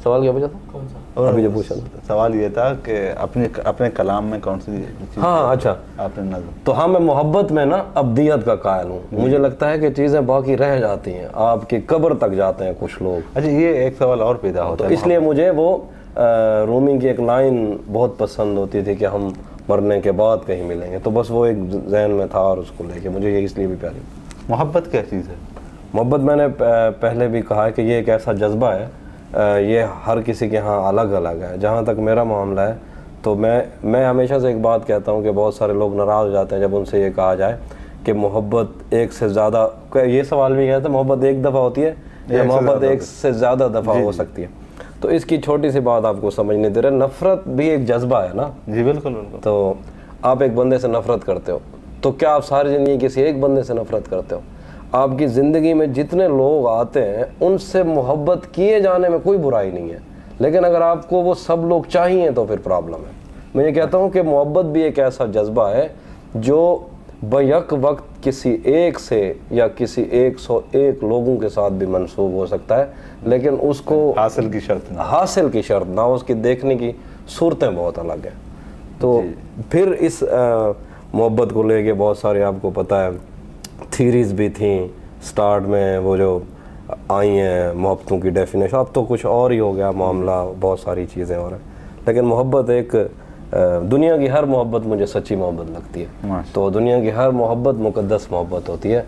سوال, کیا پوچھا تھا؟ کون سا ابھی جو پوچھا تھا سوال یہ تھا کہ اپنے کلام میں کون سی چیز ہاں اچھا آپ نے نظر. تو ہاں, میں محبت میں نا ابدیت کا قائل ہوں. مجھے لگتا ہے کہ چیزیں باقی رہ جاتی ہیں, آپ کی قبر تک جاتے ہیں کچھ لوگ. اچھا, یہ ایک سوال اور پیدا ہوتا تو ہے. اس لیے مجھے وہ رومی کی ایک لائن بہت پسند ہوتی تھی کہ ہم مرنے کے بعد کہیں ملیں گے. تو بس وہ ایک ذہن میں تھا اور اس کو لے کے مجھے یہ اس لیے بھی پیاری. محبت کیا چیز ہے؟ محبت میں نے پہلے بھی کہا ہے کہ یہ ایک ایسا جذبہ ہے, یہ ہر کسی کے ہاں الگ الگ ہے. جہاں تک میرا معاملہ ہے تو میں ہمیشہ سے ایک بات کہتا ہوں کہ بہت سارے لوگ ناراض ہو جاتے ہیں جب ان سے یہ کہا جائے کہ محبت ایک سے زیادہ, یہ سوال بھی کیا تھا, محبت ایک دفعہ ہوتی ہے یا محبت ایک سے زیادہ دفعہ ہو سکتی ہے. تو اس کی چھوٹی سی بات آپ کو سمجھ نہیں دے رہے, نفرت بھی ایک جذبہ ہے نا. جی بالکل بالکل. تو آپ ایک بندے سے نفرت کرتے ہو تو کیا آپ ساری زندگی کسی ایک بندے سے نفرت کرتے ہو؟ آپ کی زندگی میں جتنے لوگ آتے ہیں ان سے محبت کیے جانے میں کوئی برائی نہیں ہے, لیکن اگر آپ کو وہ سب لوگ چاہیے تو پھر پرابلم ہے. میں یہ کہتا ہوں کہ محبت بھی ایک ایسا جذبہ ہے جو بیک وقت کسی ایک سے یا کسی 101 لوگوں کے ساتھ بھی منسوب ہو سکتا ہے, لیکن اس کو حاصل کی شرط نہ, اس کی دیکھنے کی صورتیں بہت الگ ہیں. تو پھر اس محبت کو لے کے بہت سارے آپ کو پتہ ہے تھیریز بھی تھیں سٹارٹ میں, وہ جو آئی ہیں محبتوں کی ڈیفینیشن. اب تو کچھ اور ہی ہو گیا معاملہ, بہت ساری چیزیں اور ہیں. لیکن محبت ایک, دنیا کی ہر محبت مجھے سچی محبت لگتی ہے. تو دنیا کی ہر محبت مقدس محبت ہوتی ہے.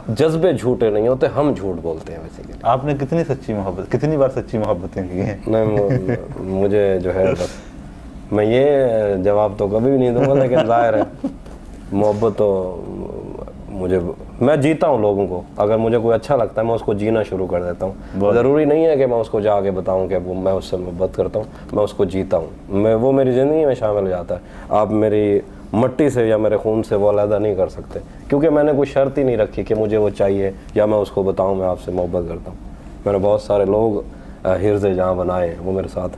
جذبے جھوٹے نہیں ہوتے, ہم جھوٹ بولتے ہیں بیسیکلی. آپ نے کتنی بار سچی محبتیں کی ہیں؟ نہیں, مجھے جو ہے بس میں یہ جواب تو کبھی بھی نہیں دوں گا, لیکن ظاہر ہے محبت تو میں جیتا ہوں لوگوں کو. اگر مجھے کوئی اچھا لگتا ہے میں اس کو جینا شروع کر دیتا ہوں. ضروری نہیں ہے کہ میں اس کو جا کے بتاؤں کہ میں اس سے محبت کرتا ہوں, میں اس کو جیتا ہوں. وہ میری زندگی میں شامل ہو جاتا ہے. آپ میری مٹی سے یا میرے خون سے وہ علیحدہ نہیں کر سکتے, کیونکہ میں نے کوئی شرط ہی نہیں رکھی کہ مجھے وہ چاہیے یا میں اس کو بتاؤں میں آپ سے محبت کرتا ہوں. میں نے بہت سارے لوگ حرز جہاں بنائے, وہ میرے ساتھ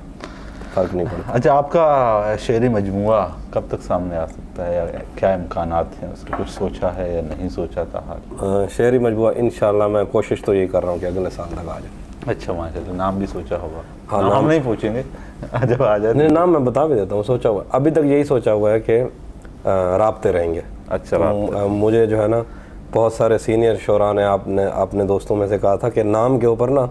فرق نہیں پڑتا. اچھا, آپ کا شعری مجموعہ کب تک سامنے آ سکتا ہے, یا کیا امکانات ہیں اس کے, کچھ سوچا ہے یا نہیں سوچا تھا؟ شعری مجموعہ انشاءاللہ میں کوشش تو یہی کر رہا ہوں کہ اگلے سال تک آ جائے. اچھا ماشاء اللہ. نام بھی سوچا ہوگا؟ ہاں, ہم نہیں پوچھیں گے جب آ جائے. نہیں, نام میں بتا بھی دیتا ہوں. سوچا ہوا ابھی تک یہی سوچا ہوا ہے کہ رابطے رہیں گے. اچھا, مجھے جو ہے نا بہت سارے سینئر شعراء نے اپنے دوستوں میں سے کہا تھا کہ نام کے اوپر نا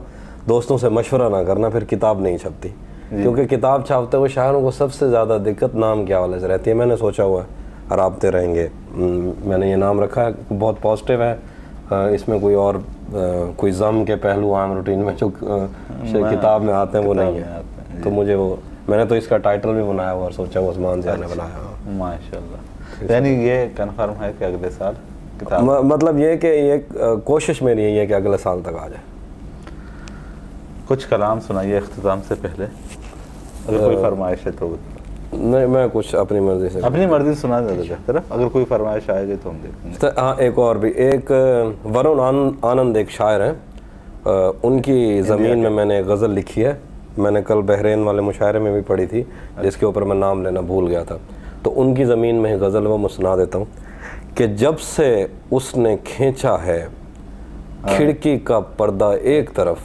دوستوں سے مشورہ نہ کرنا, پھر کتاب نہیں چھپتی. کیونکہ کتاب چھاپتے ہوئے شاعروں کو سب سے زیادہ دقت نام کے حوالے سے رہتی ہے. میں نے سوچا ہوا ہے رابطے رہیں گے, میں نے یہ نام رکھا ہے, بہت پازیٹیو ہے. اس میں کوئی اور کوئی ضم کے پہلو عام روٹین میں جو کتاب میں آتے ہیں وہ نہیں ہے. تو مجھے میں نے تو اس کا ٹائٹل بھی بنایا ہوا اور سوچا وہ عثمان ضیاء نے بنایا. ماشاء اللہ. یعنی یہ کنفرم ہے کہ اگلے سال کتاب, مطلب یہ کہ یہ کوشش میری یہی ہے کہ اگلے سال تک آ جائے. کچھ کلام سنائیے اختتام سے پہلے, اگر کوئی فرمائش ہے تو. نہیں, میں کچھ اپنی مرضی سے, اپنی مرضی سنا دے بہتر ہے. اگر کوئی فرمائش آئے گی تو ہم دیکھیں گے. ہاں, ایک اور بھی, ایک ورن آنند ایک شاعر ہیں, ان کی زمین میں نے ایک غزل لکھی ہے. میں نے کل بحرین والے مشاعرے میں بھی پڑھی تھی, جس کے اوپر میں نام لینا بھول گیا تھا. تو ان کی زمین میں غزل وہ میں سنا دیتا ہوں کہ جب سے اس نے کھینچا ہے کھڑکی کا پردہ ایک طرف,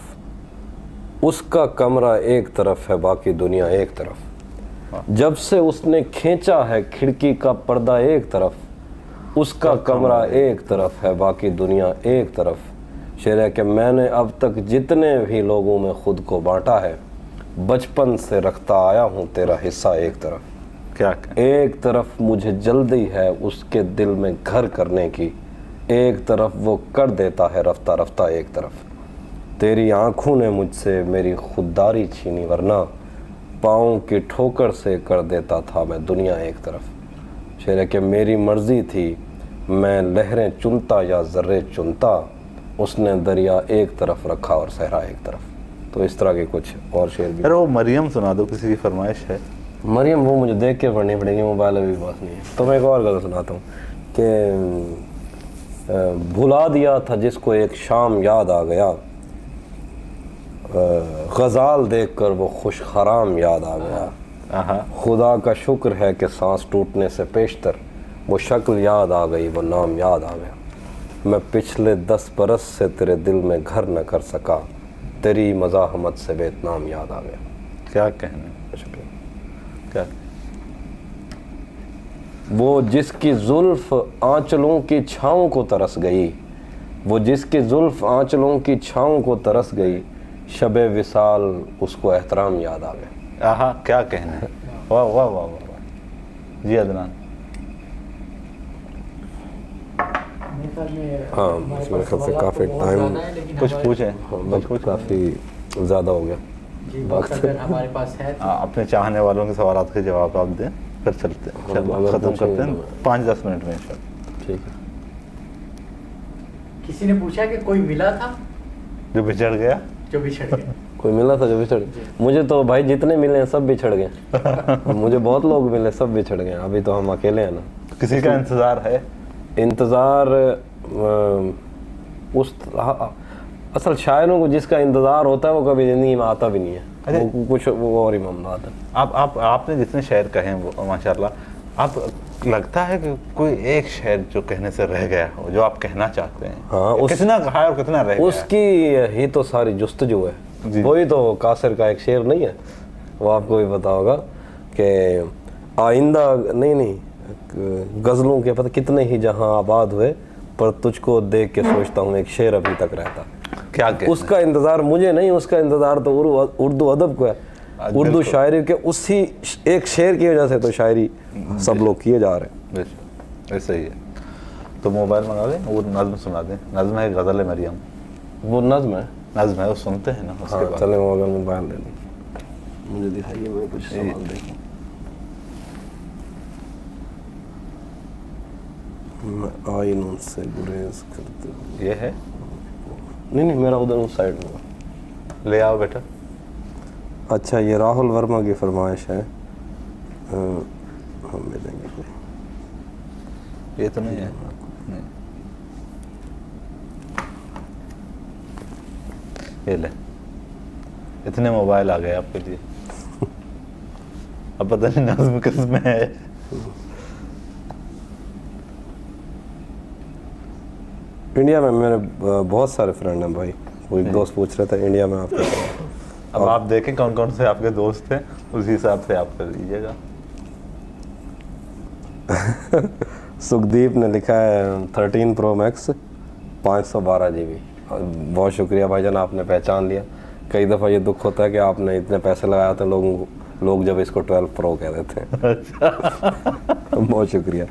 اس کا کمرہ ایک طرف ہے باقی دنیا ایک طرف. جب سے اس نے کھینچا ہے کھڑکی کا پردہ ایک طرف, اس کا کمرہ ایک طرف ہے باقی دنیا ایک طرف. شعر ہے کہ میں نے اب تک جتنے بھی لوگوں میں خود کو بانٹا ہے بچپن سے رکھتا آیا ہوں تیرا حصہ ایک طرف. کیا ایک طرف مجھے جلدی ہے اس کے دل میں گھر کرنے کی, ایک طرف وہ کر دیتا ہے رفتہ رفتہ ایک طرف. تیری آنکھوں نے مجھ سے میری خودداری چھینی ورنہ پاؤں کی ٹھوکر سے کر دیتا تھا میں دنیا ایک طرف. شعر ہے کہ میری مرضی تھی میں لہریں چنتا یا ذرے چنتا, اس نے دریا ایک طرف رکھا اور صحرا ایک طرف. تو اس طرح کے کچھ اور شعر بھی. ارے وہ مریم سنا دو, کسی کی فرمائش ہے. مریم وہ مجھے دیکھ کے پڑھنی پڑے گی, موبائل ابھی پاس نہیں ہے. تو میں ایک اور غزل سناتا ہوں کہ بھلا دیا تھا جس کو ایک شام یاد آ گیا, غزال دیکھ کر وہ خوش خرام یاد آ گیا. خدا کا شکر ہے کہ سانس ٹوٹنے سے پیشتر وہ شکل یاد آ گئی وہ نام یاد آ گیا. میں پچھلے 10 برس سے تیرے دل میں گھر نہ کر سکا, تیری مزاحمت سے ویتنام یاد آ گیا. کیا کہنے. شکریہ. کیا وہ جس کی زلف آنچلوں کی چھاؤں کو ترس گئی, وہ جس کی زلف آنچلوں کی چھاؤں کو ترس گئی, شب وصال اس کو احترام یاد آ گیا. آہا کیا کہنے. واہ واہ واہ واہ. جی عدنان. ہاں اس میرے خیال سے کافی ٹائم کچھ پوچھیں. وقت کافی زیادہ ہو گیا. وقت ہمارے پاس ہے اپنے چاہنے والوں کے سوالات کے جواب آپ دیں, پھر چلتے ہیں, ختم کرتے ہیں 5-10 منٹ میں انشاءاللہ. ٹھیک ہے. کسی نے پوچھا کہ کوئی ملا تھا جو بچڑ گیا. جو بچھڑ گیا. کوئی ملا تھا جو بچھڑ گیا. مجھے تو بھائی جتنے ملے ہیں سب بچھڑ گئے. مجھے بہت لوگ ملے سب بچھڑ گئے. ابھی تو ہم اکیلے ہیں نا. کسی کا انتظار ہے. انتظار اس اصل شاعروں کو جس کا انتظار ہوتا ہے وہ کبھی زندگی میں آتا بھی نہیں ہے. وہ کچھ وہ اور ہی معاملات ہیں. آپ نے جتنے شعر کہے ہیں وہ ماشاءاللہ, آپ لگتا ہے کہ کوئی ایک شعر جو کہنے سے رہ گیا ہو جو آپ کہنا چاہتے ہیں. ہاں کتنا کہا ہے اور کتنا رہ گیا. اس کی ہی تو ساری جستجو ہے. وہی تو قاصر کا ایک شعر نہیں ہے, وہ آپ کو بھی پتا ہوگا کہ آئندہ نہیں غزلوں کے پتہ کتنے ہی جہاں آباد ہوئے پر تجھ کو دیکھ کے سوچتا ہوں ایک شعر ابھی تک رہتا. کیا اس کا انتظار مجھے نہیں, اس کا انتظار تو اردو ادب کو ہے, اردو شاعری کے اسی ایک شعر کی وجہ سے تو شاعری سب لوگ کیے جا رہے ہیں. ایسا ہی ہے. تو موبائل منگا دیں, وہ نظم سنا دیں. نظم ہے غزل مریم. وہ نظم ہے. نظم ہے وہ سنتے ہیں نا. ہاں چلیں وہ اگر موبائل دے دیں مجھے دکھائیے, میں کچھ سوال دیکھوں. میں آئینوں سے گریز کرتے یہ ہے نہیں میرا ادھر اس سائڈ میں. لے آؤ بیٹا. اچھا یہ راہل ورما کی فرمائش ہے. ہم ملیں گے. یہ تو نہیں ہے. یہ لے, اتنے موبائل آ گئے آپ کے لیے. اب پتہ نہیں نظم کس میں ہے. انڈیا میں میرے بہت سارے فرینڈ ہیں بھائی. وہ ایک دوست پوچھ رہے تھے انڈیا میں آپ کے. اب آپ دیکھیں کون کون سے آپ کے دوست ہیں, اسی حساب سے آپ کر دیجیے گا. سکھدیپ نے لکھا ہے 13 Pro Max 512 GB. بہت شکریہ بھائی جان, آپ نے پہچان لیا. کئی دفعہ یہ دکھ ہوتا ہے کہ آپ نے اتنے پیسے لگایا تھے لوگ جب اس کو 12 Pro کہہ دیتے ہیں. بہت شکریہ.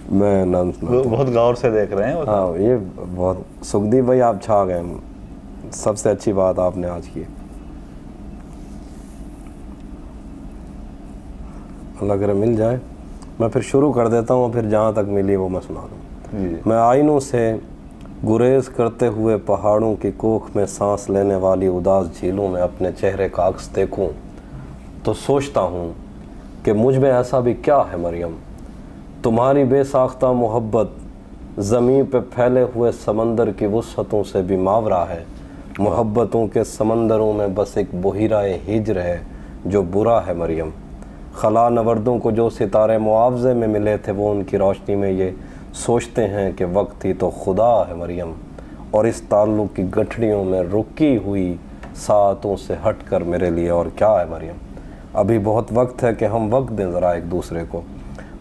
میں نام بہت غور سے دیکھ رہے ہیں. ہاں یہ بہت. سکھدیپ بھائی آپ چھا گئے, سب سے اچھی بات آپ نے آج کی. اللہ کرے مل جائے. میں پھر شروع کر دیتا ہوں, پھر جہاں تک ملی وہ میں سنا دوں. میں آئینوں سے گریز کرتے ہوئے پہاڑوں کی کوکھ میں سانس لینے والی اداس جھیلوں میں اپنے چہرے کا عکس دیکھوں تو سوچتا ہوں کہ مجھ میں ایسا بھی کیا ہے مریم. تمہاری بے ساختہ محبت زمین پہ پھیلے ہوئے سمندر کی وسعتوں سے بھی ماورا ہے. محبتوں کے سمندروں میں بس ایک بحیرہ ہجر ہے جو برا ہے مریم. خلا نوردوں کو جو ستارے معاوضے میں ملے تھے وہ ان کی روشنی میں یہ سوچتے ہیں کہ وقت ہی تو خدا ہے مریم. اور اس تعلق کی گٹھڑیوں میں رکی ہوئی ساعتوں سے ہٹ کر میرے لیے اور کیا ہے مریم. ابھی بہت وقت ہے کہ ہم وقت دیں ذرا ایک دوسرے کو.